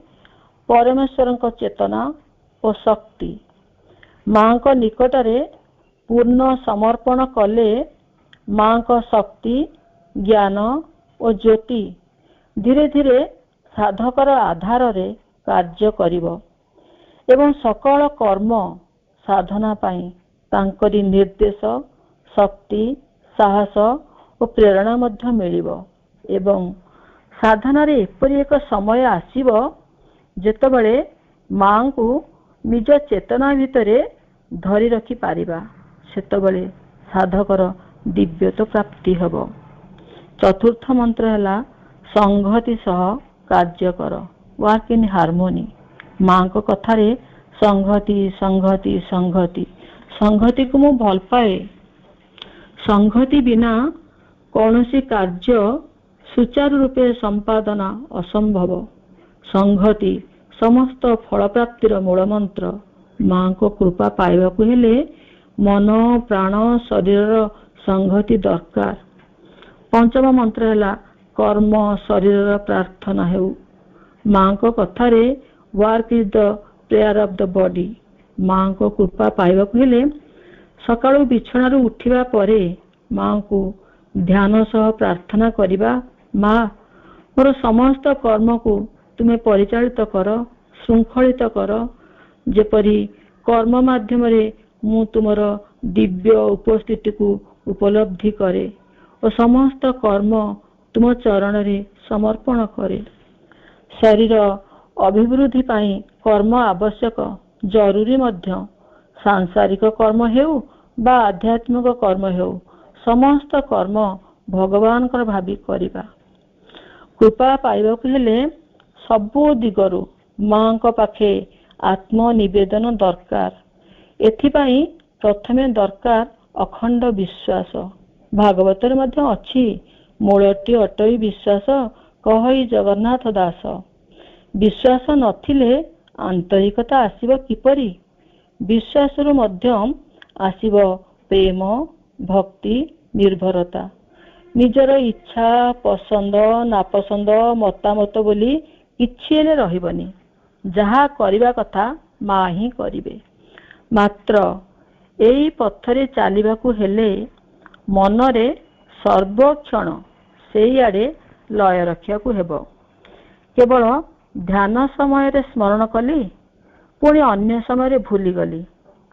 परमेश्वरଙ୍କ चेतना और शक्ति। माँ को निकटरे पूर्ण समर्पण कले माँ को शक्ति, ज्ञान और ज्योति धीरे धीरे साधकर आधार रे कार्य करिवो एवं सकल कर्म साधना पाई तांकरी निर्देश, शक्ति, साहस और प्रेरणा मध्य मिलिवो। एवं साधना रे एपरि एक समय आसीबो जेतेबेले माँ को निज चेतना भितरे धरी रखि पारिबा। सेतेबेले साधकर दिव्यत्व प्राप्ति हबो। चतुर्थ मंत्र हैला संगति सह कार्य कर, वर्क इन हार्मोनी। माँ को कथारे संगति संगति संगति संगति को मु भल पाए। संगति बिना कौनसी कार्य सुचारू रूपे संपादना असंभव। संगति समस्त फल प्राप्तिर मूल मंत्र। माँ को कृपा पाइबाकू हेले मन, प्राण, शरीर संगति दरकार। पंचम मंत्र हैला कर्म शरीर प्रार्थना हेउ। माँ को कथारे work is the prayer of the body. माँ को कृपा पाइबाकू हेले सकाळु बिछणारू उठिबा परे माँ को ध्यान सह प्रार्थना करिबा। माँ मोर समस्त कर्म को तुमे परिचालित कर, श्रृंखलित कर, जेपरी कर्म माध्यम रे मु तुमर दिव्य उपस्थिति को उपलब्धि करे और समस्त कर्म तुम चरण रे समर्पण करे। शरीर अभिवृद्धि पाई कर्म आवश्यक जरूरी मध्य। सांसारिक कर्म हेउ बा आध्यात्मिक कर्म हेउ समस्त कर्म भगवान कर भावी करिबा। कृपा पाइबाकू हेले सबो दिगरु माँ को पाखे आत्म निवेदन दरकार। एथिपाई प्रथमे दरकार अखंड विश्वास। भागवतर मध्य अछि मूलटी अटई विश्वास कहई जगन्नाथ दास। विश्वास नथिले आंतरिकता आसीबो किपरि? विश्वासरु मध्य आसीबो प्रेम, भक्ति, निर्भरता। निजर इच्छा, पसंद, नापसंद, मतामत बोली किछि हेले रहिबनी। जहा करिबा कथा माँ ही करिबे। मात्र एई पथरे चालिबाकू हेले मनरे सर्वक्षण सेई आडे लय रखियाकू हेबो। केवल ध्यान समय रे स्मरण कली पुणी अन्य समय रे भूली गली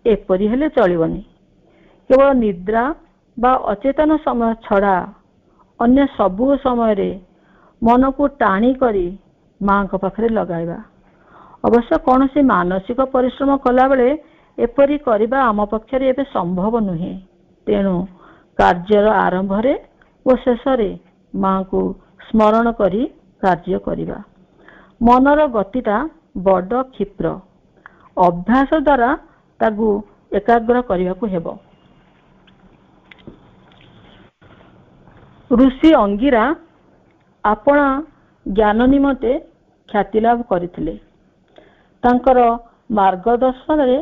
एपरि हेले चलिबनी। केवल निद्रा बा अचेतन समय छड़ा अन्य सबु समय रे मन को टाणी करी माँ को पाखरे लगाइबा। अवश्य कौन सी मानसिक परिश्रम कला बेले एपरि करिबा आम पक्षरे एबे संभव नुहे। तेणु कार्यर आरंभ रे और शेष रे माँ को स्मरण करी कार्य करिबा। मनर गतिटा बड़ क्षिप्र। अभ्यास द्वारा ताकू एकाग्र करिबाकू हेबो। ऋषि अंगिरा आपणा ज्ञान निमते ख्याति लाभ करथिले। तांकर मार्गदर्शन रे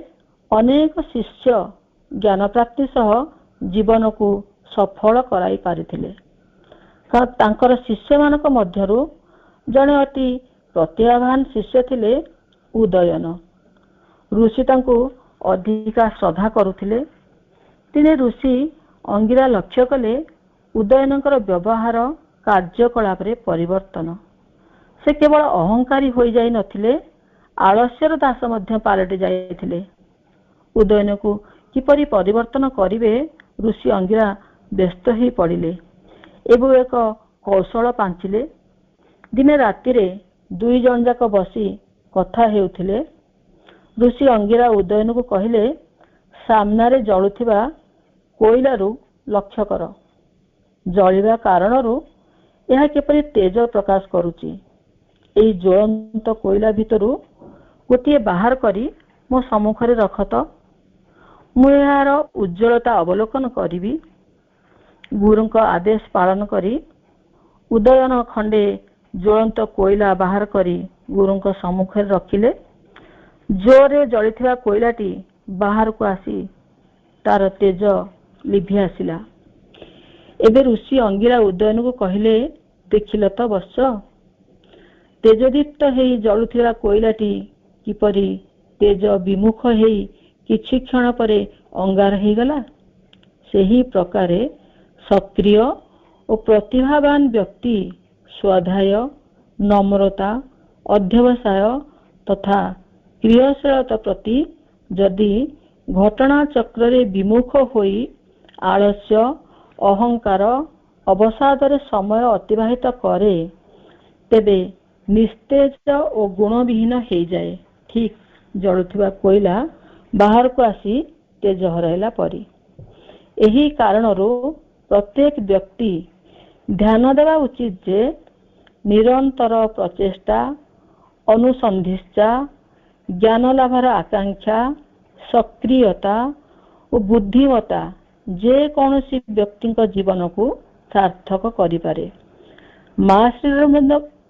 अनेक शिष्य ज्ञान प्राप्ति सह जीवन को सफल कराई पारिथिले। तांकर शिष्य मानक मध्यरु जने अति प्रतिभावान शिष्य थिले उदयन। ऋषि तांको अधिका श्रद्धा करुथिले। दिने ऋषि अंगिरा लक्ष्य कले उदयनकर व्यवहार कार्यकलाप परिवर्तन। से केवल अहंकारी हो जाई नथिले, आलस्यर दास मध्य पालटि जाइथिले। उदयन को किपरि परिवर्तन करिवे ऋषि अंगिरा व्यस्त ही पड़िले एवं एक कौशल पांचिले। दिने राति रे दुई जन जाक बसी कथा हेउथिले। ऋषि अंगिरा उदयन को कहिले, सामनारे जळुथिबा कोइलारू लक्ष्य कर। जळिबा कारणरू यह किपरि तेज प्रकाश करुची। एई ज्वलंत कोइला भितरू गोटे बाहर करी मो सम्मुखरे रख तो, मु यार उज्ज्वलता अवलोकन करिबी। गुरुଙ୍କ आदेश पालन करी उदयन खंडे ज्वलंत कोइला बाहर करी गुरुଙ୍କ सम्मुखरे रखिले। जोरे जळिथिबा कोइलाटी बाहर को आसी तार तेज लिभि आसिला। एबे ऋषि अंगिरा उदयन को कहिले, देखिल तो वत्स, तेजदीप्त हेई जळुथिबा कोइलाटी किपरि तेज विमुख हेई किछि क्षण परे अंगार हो गला। सेही प्रकारे सक्रिय और प्रतिभावान व्यक्ति स्वाध्याय, नम्रता, अध्यवसाय तथा क्रियाशीलता प्रति जदि घटना चक्र विमुख होई आलस्य, अहंकार, अवसादरे समय अतिबाहित करे, तेबे निस्तेज और गुणविहीन हो जाए। ठीक जळुथिबा कोइला बाहर को आसी तेज हराइला परी। एही कारणरू प्रत्येक व्यक्ति ध्यान देवा उचित जे निरंतर प्रचेष्टा, अनुसंधिष्टा, ज्ञान लाभर आकांक्षा, सक्रियता और बुद्धिमता जे कौनसी व्यक्ति जीवन को सार्थक करिपारे। माँ श्री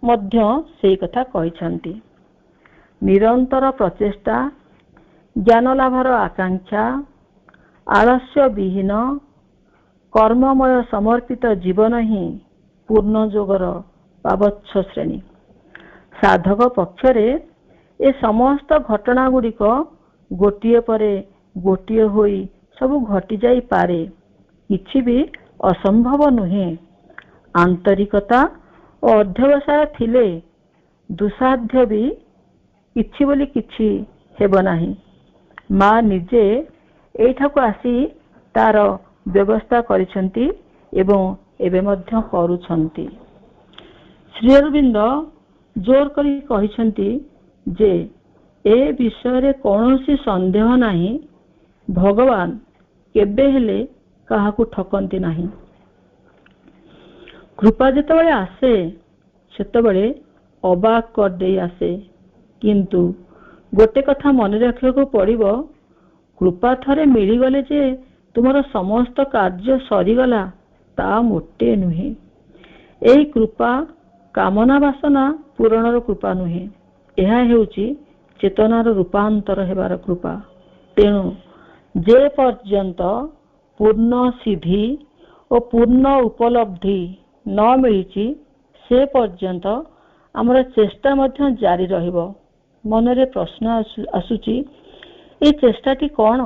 मध्य से कथा कहिसंती। निरंतर प्रचेष्टा, ज्ञान लाभर आकांक्षा, आलस्य विहीन कर्ममय समर्पित जीवन ही पूर्ण जोगर पावच्छ श्रेणी। साधक पक्षरे ए समस्त घटना गुड़िक गोटिए परे गोटिए होई सब घटी जाई पारे, किछि भी असंभव नुहे। आंतरिकता और अध्यवसाय थिले दुसाध्य भी किछि बोली किछि हेब नाही। माँ निजे एठाकु आसी तार व्यवस्था करिसंती एवं एबे मध्य करूछंती। श्री अरविंद जोर करी कहिसंती जे ए विषय रे कौनसी संदेह नाही, भगवान केबे हेले काहाकु ठकंती नाही। कृपा जेतेबेले आसे सेतेबेले अबाक कर देई आसे, किंतु गोटे कथा मन रखिବାକୁ पड़िबो, कृपा थरे मिली गले जे तुमर समस्त कार्य सरीगला ता मोटे नुहे। एही कृपा कामना वासना पूरणर कृपा नुहे, यह हेउची चेतनार रूपांतर हेबार कृपा। तेणु जे पर्यंत पूर्ण सिद्धि और पूर्ण उपलब्धि न मिली से पर्यंत आमर चेष्टा मध्य जारी रहिबो। मनरे प्रश्न आसुची, ए चेष्टाटी कौन?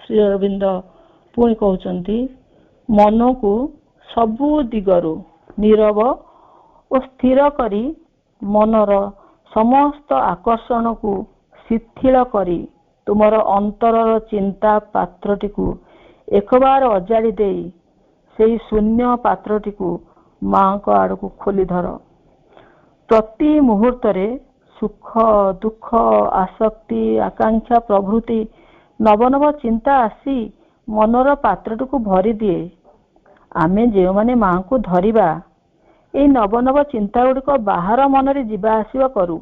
श्री अरविंद पुणी कहउचंती, मन को सबु दिगरु नीरव और स्थिर करी मनर समस्त आकर्षण को शिथिल करी तुमर अंतरर चिंता पात्रटी को एक बार अजाड़ी देई सेही शून्य पात्रटी को माँ को आड़ को खोली धर। प्रति मुहूर्त रे सुख दुख आसक्ति आकांक्षा प्रभृति नवनव चिंता आसी मनर पात्रटी को भरी दिए। आमे जो माने माँ को धरिबा ए नवनव चिंता गुड़िक बाहर मनरे जीवा आसिबा करू,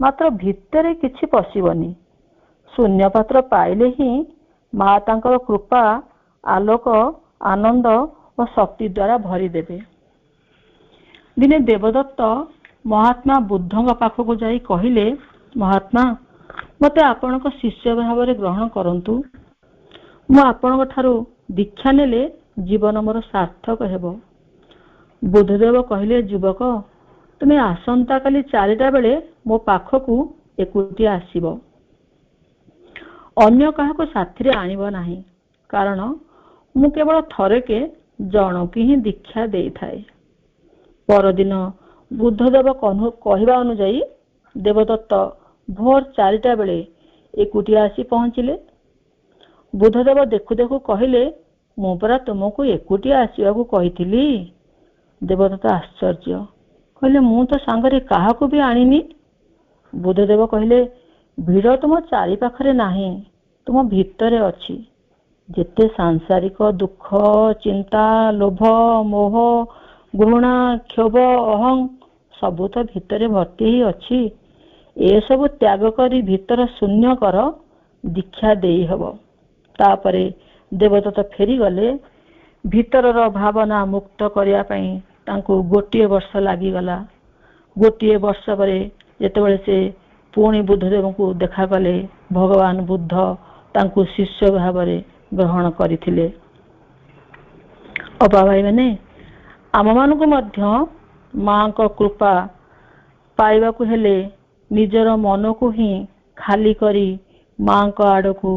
मात्र भितरे किछि पशिबनी। शून्य पात्र पाइले ही माँ तांकर कृपा आलोक आनंद और शक्ति द्वारा भरी देबे। दिने देवदत्त महात्मा बुद्धଙ୍କ पाखକୁ ଯାଇ କହିଲେ, महात्मा मते आपणक शिष्य भाव ग्रहण करंतु। मु आपणक ठारू दीक्षा नेले जीवन मोर सार्थक हेबो। बुद्धदेव कहले, युवक तुमे आसंता काली 4टा बेले मो पाखକୁ एकुटिया आसीबो। ଅନ୍ୟ କାହାକୁ ସାଥିରେ ଆଣିବ ନାହିଁ, କାରଣ ମୁଁ କେବଳ ଥରକେ ଜଣକୁ ହିଁ ଦୀକ୍ଷା ଦେଇଥାଏ। ପରଦିନ ବୁଦ୍ଧଦେବ କହିବା ଅନୁଯାୟୀ ଦେବଦତ୍ତ ଭୋର 4ଟା ବେଳେ ଏକୁଟିଆ ଆସି ପହଞ୍ଚିଲେ। ବୁଦ୍ଧଦେବ ଦେଖୁ ଦେଖୁ କହିଲେ, ମୁଁ ପରା ତୁମକୁ ଏକୁଟିଆ ଆସିବାକୁ କହିଥିଲି। ଦେବଦତ୍ତ ଆଶ୍ଚର୍ଯ୍ୟ, କହିଲେ, ମୁଁ ତ ସାଙ୍ଗରେ କାହାକୁ ବି ଆଣିନି। ବୁଦ୍ଧଦେବ କହିଲେ, ଭିଡ଼ ତୁମ ଚାରି ପାଖରେ ନାହିଁ, ତୁମ ଭିତରେ ଅଛି। ଯେତେ ସାଂସାରିକ ଦୁଃଖ, ଚିନ୍ତା, ଲୋଭ, ମୋହ, ଘୃଣା, କ୍ଷୋଭ, ଅହଂ ସବୁ ତ ଭିତରେ ଭର୍ତ୍ତି ହେଇ ଅଛି। ଏସବୁ ତ୍ୟାଗ କରି ଭିତର ଶୂନ୍ୟ କର, ଦୀକ୍ଷା ଦେଇ ହେବ। ତାପରେ ଦେବଦତ୍ତ ଫେରିଗଲେ। ଭିତରର ଭାବନା ମୁକ୍ତ କରିବା ପାଇଁ ତାଙ୍କୁ 1 ବର୍ଷ ଲାଗିଗଲା। 1 ବର୍ଷ ପରେ ଯେତେବେଳେ ସେ ପୁଣି ବୁଦ୍ଧଦେବଙ୍କୁ ଦେଖାକଲେ, ଭଗବାନ ବୁଦ୍ଧ ତାଙ୍କୁ ଶିଷ୍ୟ ଭାବରେ ଗ୍ରହଣ କରିଥିଲେ। ଅପା ଭାଇମାନେ, ଆମମାନଙ୍କୁ ମଧ୍ୟ ମାଙ୍କ କୃପା ପାଇବାକୁ ହେଲେ ନିଜର ମନକୁ ହିଁ ଖାଲି କରି ମାଙ୍କ ଆଡ଼କୁ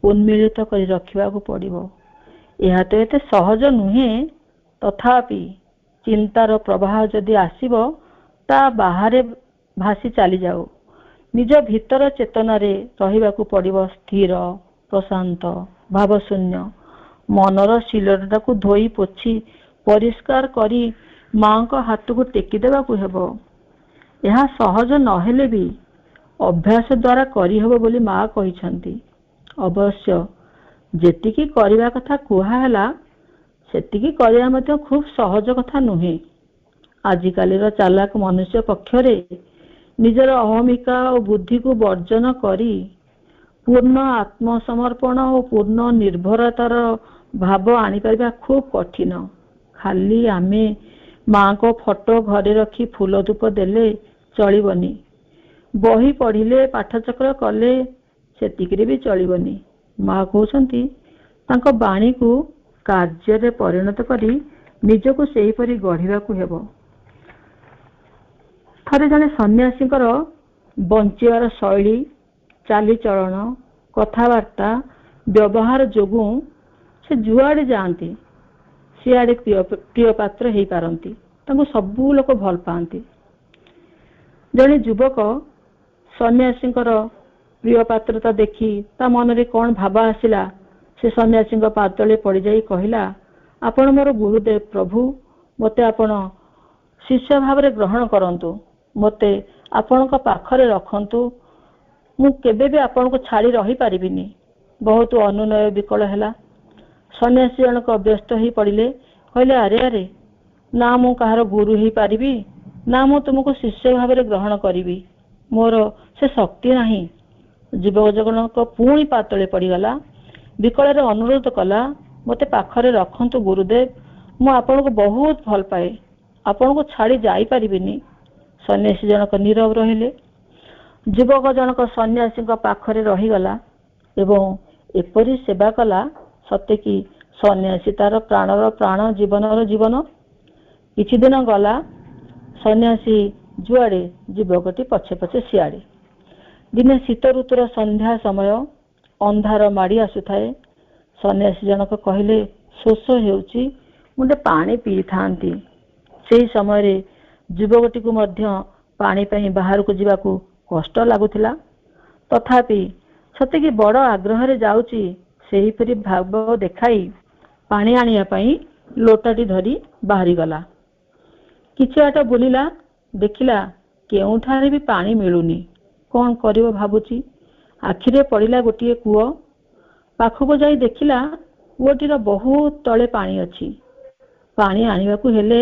ଉନ୍ମିଳିତ କରି ରଖିବାକୁ ପଡ଼ିବ। ଏହା ତ ଏତେ ସହଜ ନୁହେଁ। ତଥାପି ଚିନ୍ତାର ପ୍ରବାହ ଯଦି ଆସିବ, ତା ବାହାରେ ଭାସି ଚାଲିଯାଉ। ନିଜ ଭିତର ଚେତନାରେ ରହିବାକୁ ପଡ଼ିବ, ସ୍ଥିର, ପ୍ରଶାନ୍ତ, ଭାବଶୂନ୍ୟ। ମନର ଶିଲଟାକୁ ଧୋଇ ପୋଛି ପରିଷ୍କାର କରି ମାଙ୍କ ହାତକୁ ଟେକି ଦେବାକୁ ହେବ। ଏହା ସହଜ ନହେଲେ ବି ଅଭ୍ୟାସ ଦ୍ୱାରା କରିହେବ ବୋଲି ମା କହିଛନ୍ତି। ଅବଶ୍ୟ ଯେତିକି କରିବା କଥା କୁହାହେଲା, ସେତିକି କରିବା ମଧ୍ୟ ଖୁବ୍ ସହଜ କଥା ନୁହେଁ। ଆଜିକାଲିର ଚାଲାକ ମନୁଷ୍ୟ ପକ୍ଷରେ ନିଜର ଅହମିକା ଓ ବୁଦ୍ଧିକୁ ବର୍ଜନ କରି ପୂର୍ଣ୍ଣ ଆତ୍ମସମର୍ପଣ ଓ ପୂର୍ଣ୍ଣ ନିର୍ଭରତାର ଭାବ ଆଣିପାରିବା ଖୁବ୍ କଠିନ। ଖାଲି ଆମେ ମାଙ୍କ ଫଟୋ ଘରେ ରଖି ଫୁଲ ଧୂପ ଦେଲେ ଚଳିବନି, ବହି ପଢ଼ିଲେ, ପାଠଚକ୍ର କଲେ ସେତିକିରେ ବି ଚଳିବନି। ମା କହୁଛନ୍ତି, ତାଙ୍କ ବାଣୀକୁ କାର୍ଯ୍ୟରେ ପରିଣତ କରି ନିଜକୁ ସେହିପରି ଗଢ଼ିବାକୁ ହେବ। ଥରେ ଜଣେ ସନ୍ନ୍ୟାସୀଙ୍କର ବଞ୍ଚିବାର ଶୈଳୀ, ଚାଲିଚଳନ, କଥାବାର୍ତ୍ତା, ବ୍ୟବହାର ଯୋଗୁଁ ସେ ଯୁଆଡ଼େ ଯାଆନ୍ତି ସିଆଡ଼େ ପ୍ରିୟ ପାତ୍ର ହେଇପାରନ୍ତି। ତାଙ୍କୁ ସବୁ ଲୋକ ଭଲ ପାଆନ୍ତି। ଜଣେ ଯୁବକ ସନ୍ନ୍ୟାସୀଙ୍କର ପ୍ରିୟ ପାତ୍ରତା ଦେଖି ତା ମନରେ କ'ଣ ଭାବ ଆସିଲା, ସେ ସନ୍ନ୍ୟାସୀଙ୍କ ପାଦତଳେ ପଡ଼ିଯାଇ କହିଲା, ଆପଣ ମୋର ଗୁରୁଦେବ ପ୍ରଭୁ, ମୋତେ ଆପଣ ଶିଷ୍ୟ ଭାବରେ ଗ୍ରହଣ କରନ୍ତୁ, ମୋତେ ଆପଣଙ୍କ ପାଖରେ ରଖନ୍ତୁ। ମୁଁ କେବେ ବି ଆପଣଙ୍କୁ ଛାଡ଼ି ରହିପାରିବିନି। ବହୁତ ଅନୁନୟ ବିକଳ ହେଲା। ସନ୍ନ୍ୟାସୀ ଜଣକ ବ୍ୟସ୍ତ ହେଇ ପଡ଼ିଲେ। କହିଲେ, ଆରେ ଆରେ, ନା ମୁଁ କାହାର ଗୁରୁ ହେଇପାରିବି, ନା ମୁଁ ତୁମକୁ ଶିଷ୍ୟ ଭାବରେ ଗ୍ରହଣ କରିବି। ମୋର ସେ ଶକ୍ତି ନାହିଁ। ଯୁବକ ଜଣକ ପୁଣି ପାଦତଳେ ପଡ଼ିଗଲା। ବିକଳରେ ଅନୁରୋଧ କଲା, ମୋତେ ପାଖରେ ରଖନ୍ତୁ ଗୁରୁଦେବ, ମୁଁ ଆପଣଙ୍କୁ ବହୁତ ଭଲ ପାଏ, ଆପଣଙ୍କୁ ଛାଡ଼ି ଯାଇପାରିବିନି। ସନ୍ନ୍ୟାସୀ ଜଣକ ନୀରବ ରହିଲେ। ଯୁବକ ଜଣକ ସନ୍ନ୍ୟାସୀଙ୍କ ପାଖରେ ରହିଗଲା ଏବଂ ଏପରି ସେବା କଲା ସତେକି ସନ୍ନ୍ୟାସୀ ତାର ପ୍ରାଣର ପ୍ରାଣ, ଜୀବନର ଜୀବନ। କିଛି ଦିନ ଗଲା, ସନ୍ନ୍ୟାସୀ ଯୁଆଡ଼େ, ଯୁବକଟି ପଛେ ପଛେ ସିଆଡ଼େ। ଦିନେ ଶୀତ ଋତୁର ସନ୍ଧ୍ୟା ସମୟ, ଅନ୍ଧାର ମାଡ଼ି ଆସୁଥାଏ। ସନ୍ନ୍ୟାସୀ ଜଣକ କହିଲେ, ଶୋଷ ହେଉଛି, ମୁଁ ଟିକେ ପାଣି ପିଇଥାନ୍ତି। ସେହି ସମୟରେ ଯୁବକଟିକୁ ମଧ୍ୟ ପାଣି ପାଇଁ ବାହାରକୁ ଯିବାକୁ କଷ୍ଟ ଲାଗୁଥିଲା। ତଥାପି ସତେକି ବଡ଼ ଆଗ୍ରହରେ ଯାଉଛି, ସେହିପରି ଭାବ ଦେଖାଇ ପାଣି ଆଣିବା ପାଇଁ ଲୋଟାଟି ଧରି ବାହାରିଗଲା। କିଛି ବାଟ ବୁଲିଲା, ଦେଖିଲା କେଉଁଠାରେ ବି ପାଣି ମିଳୁନି। କ'ଣ କରିବ ଭାବୁଛି। ଆଖିରେ ପଡ଼ିଲା ଗୋଟିଏ କୂଅ। ପାଖକୁ ଯାଇ ଦେଖିଲା କୂଅଟିର ବହୁତ ତଳେ ପାଣି ଅଛି। ପାଣି ଆଣିବାକୁ ହେଲେ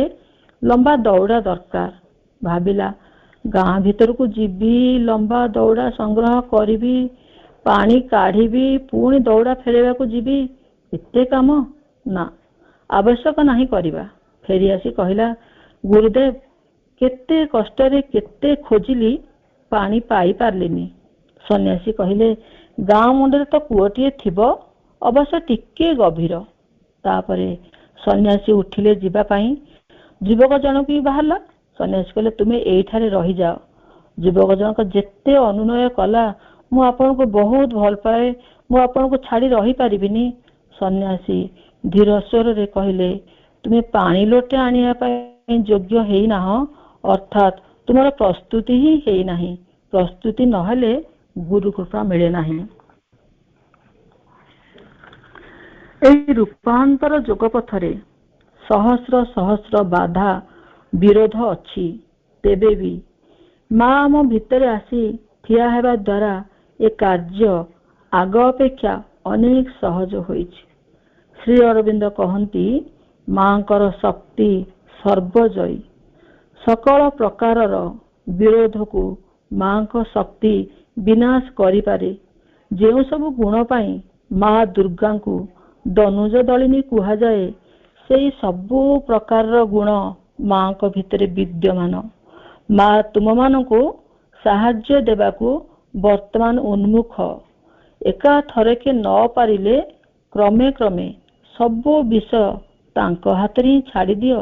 ଲମ୍ବା ଦଉଡ଼ା ଦରକାର। ଭାବିଲା, ଗାଁ ଭିତରକୁ ଯିବି, ଲମ୍ବା ଦଉଡ଼ା ସଂଗ୍ରହ କରିବି, ପାଣି କାଢ଼ିବି, ପୁଣି ଦଉଡ଼ା ଫେରାଇବାକୁ ଯିବି, ଏତେ କାମ ନା, ଆବଶ୍ୟକ ନାହିଁ କରିବା। ଫେରି ଆସି କହିଲା, ଗୁରୁଦେବ, କେତେ କଷ୍ଟରେ କେତେ ଖୋଜିଲି, ପାଣି ପାଇପାରିଲିନି। ସନ୍ନ୍ୟାସୀ କହିଲେ, ଗାଁ ମୁଣ୍ଡରେ ତ କୂଅଟିଏ ଥିବ, ଅବଶ୍ୟ ଟିକେ ଗଭୀର। ତାପରେ ସନ୍ନ୍ୟାସୀ ଉଠିଲେ ଯିବା ପାଇଁ। ଯୁବକ ଜଣକ ବି ବାହାରିଲା। ସନ୍ନ୍ୟାସୀ କହିଲେ, ତୁମେ ଏଇଠାରେ ରହିଯାଅ। ଯୁବକ ଜଣକ ଯେତେ ଅନୁନୟ କଲା, ମୁଁ ଆପଣଙ୍କୁ ବହୁତ ଭଲ ପାଏ, ମୁଁ ଆପଣଙ୍କୁ ଛାଡ଼ି ରହିପାରିବିନି। ସନ୍ନ୍ୟାସୀ ଧୀର ସ୍ୱରରେ କହିଲେ, ତୁମେ ପାଣି ଲୋଟେ ଆଣିବା ପାଇଁ ଯୋଗ୍ୟ ହେଇନାହ, ଅର୍ଥାତ୍ ତୁମର ପ୍ରସ୍ତୁତି ହିଁ ହେଇନାହିଁ। ପ୍ରସ୍ତୁତି ନହେଲେ ଗୁରୁ କୃପା ମିଳେ ନାହିଁ। ଏହି ରୂପାନ୍ତର ଯୋଗ ପଥରେ ସହସ୍ର ସହସ୍ର ବାଧା ବିରୋଧ ଅଛି। ତେବେ ବି ମା ଆମ ଭିତରେ ଆସି ଠିଆ ହେବା ଦ୍ୱାରା ଏ କାର୍ଯ୍ୟ ଆଗ ଅପେକ୍ଷା ଅନେକ ସହଜ ହୋଇଛି। ଶ୍ରୀ ଅରବିନ୍ଦ କହନ୍ତି, ମାଙ୍କର ଶକ୍ତି ସର୍ବଜୟୀ। ସକଳ ପ୍ରକାରର ବିରୋଧକୁ ମାଙ୍କ ଶକ୍ତି ବିନାଶ କରିପାରେ। ଯେଉଁ ସବୁ ଗୁଣ ପାଇଁ ମା ଦୁର୍ଗାଙ୍କୁ ଦନୁଜ ଦଳିନୀ କୁହାଯାଏ, ସେଇ ସବୁ ପ୍ରକାରର ଗୁଣ ମାଙ୍କ ଭିତରେ ବିଦ୍ୟମାନ। ମା ତୁମମାନଙ୍କୁ ସାହାଯ୍ୟ ଦେବାକୁ ବର୍ତ୍ତମାନ ଉନ୍ମୁଖ। ଏକା ଥରକେ ନ ପାରିଲେ କ୍ରମେ କ୍ରମେ ସବୁ ବିଷୟ ତାଙ୍କ ହାତରେ ହିଁ ଛାଡ଼ିଦିଅ।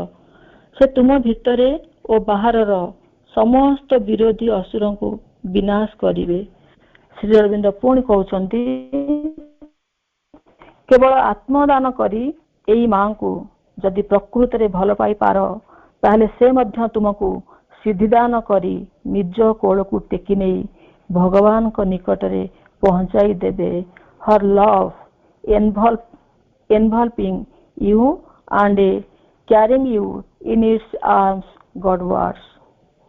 ସେ ତୁମ ଭିତରେ ଓ ବାହାରର ସମସ୍ତ ବିରୋଧୀ ଅସୁରଙ୍କୁ ବିନାଶ କରିବେ। ଶ୍ରୀ ଅରବିନ୍ଦ ପୁଣି କହୁଛନ୍ତି, କେବଳ ଆତ୍ମଦାନ କରି ଏଇ ମାଙ୍କୁ ଯଦି ପ୍ରକୃତରେ ଭଲ ପାଇପାର, ତାହେଲେ ସେ ମଧ୍ୟ ତୁମକୁ ସିଦ୍ଧିଦାନ କରି ନିଜ କୋଳକୁ ଟେକି ନେଇ ଭଗବାନଙ୍କ ନିକଟରେ ପହଞ୍ଚାଇ ଦେବେ। Her love enveloping you and carrying you in its arms Godwards।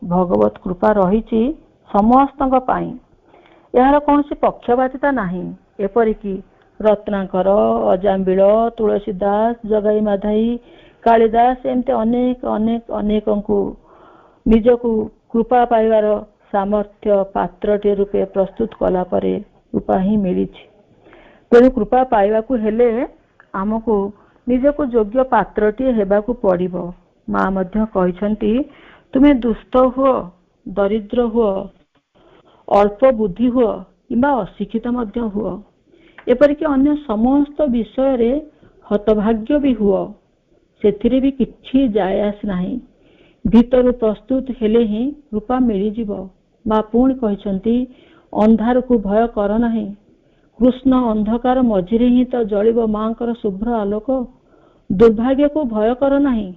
ଭଗବତ କୃପା ରହିଛି ସମସ୍ତଙ୍କ ପାଇଁ। ଏହାର କୌଣସି ପକ୍ଷପାତିତା ନାହିଁ। ଏପରିକି ରତ୍ନାକର, ଅଜାମ୍ବିଳ, ତୁଳସୀ ଦାସ, ଜଗାଇ ମାଧାଇ, କାଳିଦାସ ଏମିତି ଅନେକ ଅନେକ ଅନେକଙ୍କୁ ନିଜକୁ କୃପା ପାଇବାର ସାମର୍ଥ୍ୟ ପାତ୍ରଟିଏ ରୂପେ ପ୍ରସ୍ତୁତ କଲା ପରେ କୃପା ହିଁ ମିଳିଛି। ତେଣୁ କୃପା ପାଇବାକୁ ହେଲେ ଆମକୁ ନିଜକୁ ଯୋଗ୍ୟ ପାତ୍ରଟିଏ ହେବାକୁ ପଡ଼ିବ। ମା ମଧ୍ୟ କହିଛନ୍ତି, ତୁମେ ଦୁଷ୍ଟ ହୁଅ, ଦରିଦ୍ର ହୁଅ, ଅଳ୍ପ ବୁଦ୍ଧି ହୁଅ କିମ୍ବା ଅଶିକ୍ଷିତ ମଧ୍ୟ ହୁଅ, ଏପରିକି ଅନ୍ୟ ସମସ୍ତ ବିଷୟରେ ହତଭାଗ୍ୟ ବି ହୁଅ, ସେଥିରେ ବି କିଛି ଯାଏ ଆସେ ନାହିଁ। ଭିତରୁ ପ୍ରସ୍ତୁତ ହେଲେ ହିଁ କୃପା ମିଳିଯିବ। ମା ପୁଣି କହିଛନ୍ତି, ଅନ୍ଧାରକୁ ଭୟ କର ନାହିଁ। କୃଷ୍ଣ ଅନ୍ଧକାର ମଝିରେ ହିଁ ତ ଜଳିବ ମାଙ୍କର ଶୁଭ୍ର ଆଲୋକ। ଦୁର୍ଭାଗ୍ୟକୁ ଭୟ କର ନାହିଁ,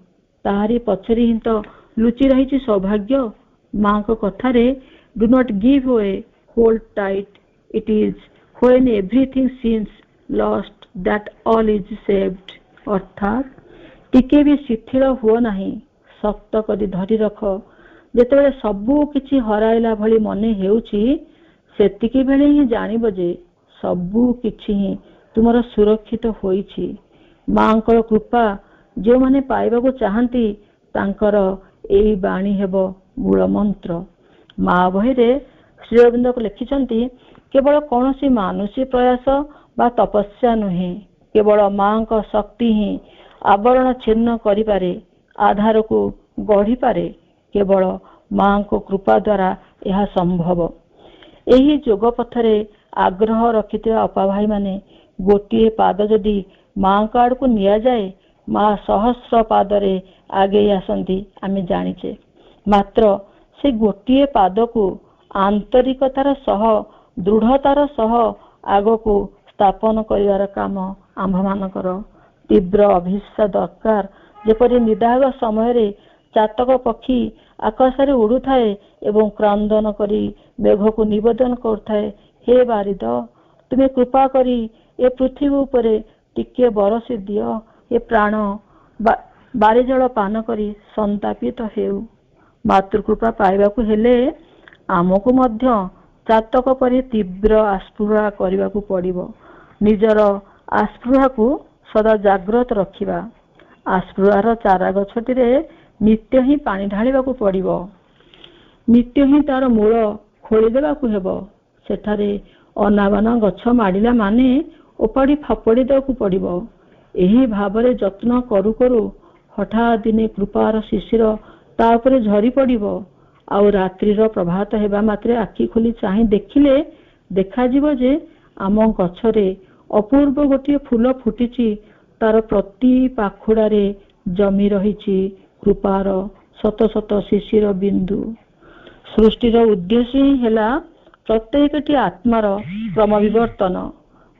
ତାହାରି ପଛରେ ହିଁ ତ ଲୁଚି ରହିଛି ସୌଭାଗ୍ୟ। ମାଙ୍କ କଥାରେ do not give way, hold tight. It is when everything seems lost that all is saved। ଅର୍ଥାତ୍ ଟିକେ ବି ଶିଥିଳ ହୁଅ ନାହିଁ, ଶକ୍ତ କରି ଧରି ରଖ। ଯେତେବେଳେ ସବୁ କିଛି ହରାଇଲା ଭଳି ମନେ ହେଉଛି, ସେତିକି ବେଳେ ହିଁ ଜାଣିବ ଯେ ସବୁ କିଛି ହିଁ ତୁମର ସୁରକ୍ଷିତ ହୋଇଛି। ମାଙ୍କର କୃପା ଯେଉଁମାନେ ପାଇବାକୁ ଚାହାନ୍ତି, ତାଙ୍କର ଏଇ ବାଣୀ ହେବ ମୂଳ ମନ୍ତ୍ର। ମା ବହିରେ ଶ୍ରୀ ଅରବିନ୍ଦ ଲେଖିଛନ୍ତି, କେବଳ କୌଣସି ମାନୁଷୀ ପ୍ରୟାସ ବା ତପସ୍ୟା ନୁହେଁ, କେବଳ ମାଙ୍କ ଶକ୍ତି ହିଁ ଆବରଣ ଛିନ୍ନ କରିପାରେ, ଆଧାରକୁ ଗଢ଼ିପାରେ। କେବଳ ମାଙ୍କ କୃପା ଦ୍ୱାରା ଏହା ସମ୍ଭବ। ଏହି ଯୋଗ ପଥରେ ଆଗ୍ରହ ରଖିଥିବା ଅପାଭାଇମାନେ ଗୋଟିଏ ପାଦ ଯଦି ମାଙ୍କ ଆଡ଼କୁ ନିଆଯାଏ, ମା ସହସ୍ର ପାଦରେ ଆଗେଇ ଆସନ୍ତି ଆମେ ଜାଣିଛେ। ମାତ୍ର ସେ ଗୋଟିଏ ପାଦକୁ ଆନ୍ତରିକତାର ସହ, ଦୃଢ଼ତାର ସହ ଆଗକୁ ସ୍ଥାପନ କରିବାର କାମ ଆମ୍ଭମାନଙ୍କର। ତୀବ୍ର ଅଭିଷ୍ଠା ଦରକାର। ଯେପରି ନିଦାଘ ସମୟରେ ଚାତକ ପକ୍ଷୀ ଆକାଶରେ ଉଡୁଥାଏ ଏବଂ କ୍ରନ୍ଦନ କରି ମେଘକୁ ନିବେଦନ କରୁଥାଏ, ହେ ବାରିଦ, ତୁମେ କୃପା କରି ଏ ପୃଥିବୀ ଉପରେ ଟିକେ ବରସି ଦିଅ, ଏ ପ୍ରାଣ ବାରିଜଳ ପାନ କରି ସନ୍ତାପିତ ହେଉ। ମାତୃକୃପା ପାଇବାକୁ ହେଲେ ଆମକୁ ମଧ୍ୟ ଚାତକ ପରି ତୀବ୍ର ଆସ୍ପୃହା କରିବାକୁ ପଡ଼ିବ। ନିଜର ଆସ୍ପୃହାକୁ ସଦା ଜାଗ୍ରତ ରଖିବା। ଆସ୍ପୃହାର ଚାରା ଗଛଟିରେ ନିତ୍ୟ ହିଁ ପାଣି ଢାଳିବାକୁ ପଡ଼ିବ, ନିତ୍ୟ ହିଁ ତାର ମୂଳ ଖୋଳିଦେବାକୁ ହେବ। ସେଠାରେ ଅନାବନା ଗଛ ମାଡ଼ିଲା ମାନେ ଓପାଡ଼ି ଫୋପାଡ଼ି ଦେବାକୁ ପଡ଼ିବ। ଏହି ଭାବରେ ଯତ୍ନ କରୁ କରୁ ହଠାତ୍ ଦିନେ କୃପାର ଶିଶିର ତା ଉପରେ ଝରି ପଡ଼ିବ। ଆଉ ରାତ୍ରିର ପ୍ରଭାତ ହେବା ମାତ୍ରେ ଆଖି ଖୋଲି ଚାହିଁ ଦେଖିଲେ ଦେଖାଯିବ ଯେ ଆମ ଗଛରେ ଅପୂର୍ବ ଗୋଟିଏ ଫୁଲ ଫୁଟିଛି। ତାର ପ୍ରତି ପାଖୁଡାରେ ଜମି ରହିଛି କୃପାର ଶତ ଶତ ଶିଶିର ବିନ୍ଦୁ। ସୃଷ୍ଟିର ଉଦ୍ଦେଶ୍ୟ ହିଁ ହେଲା ପ୍ରତ୍ୟେକଟି ଆତ୍ମାର କ୍ରମ ବିବର୍ତ୍ତନ।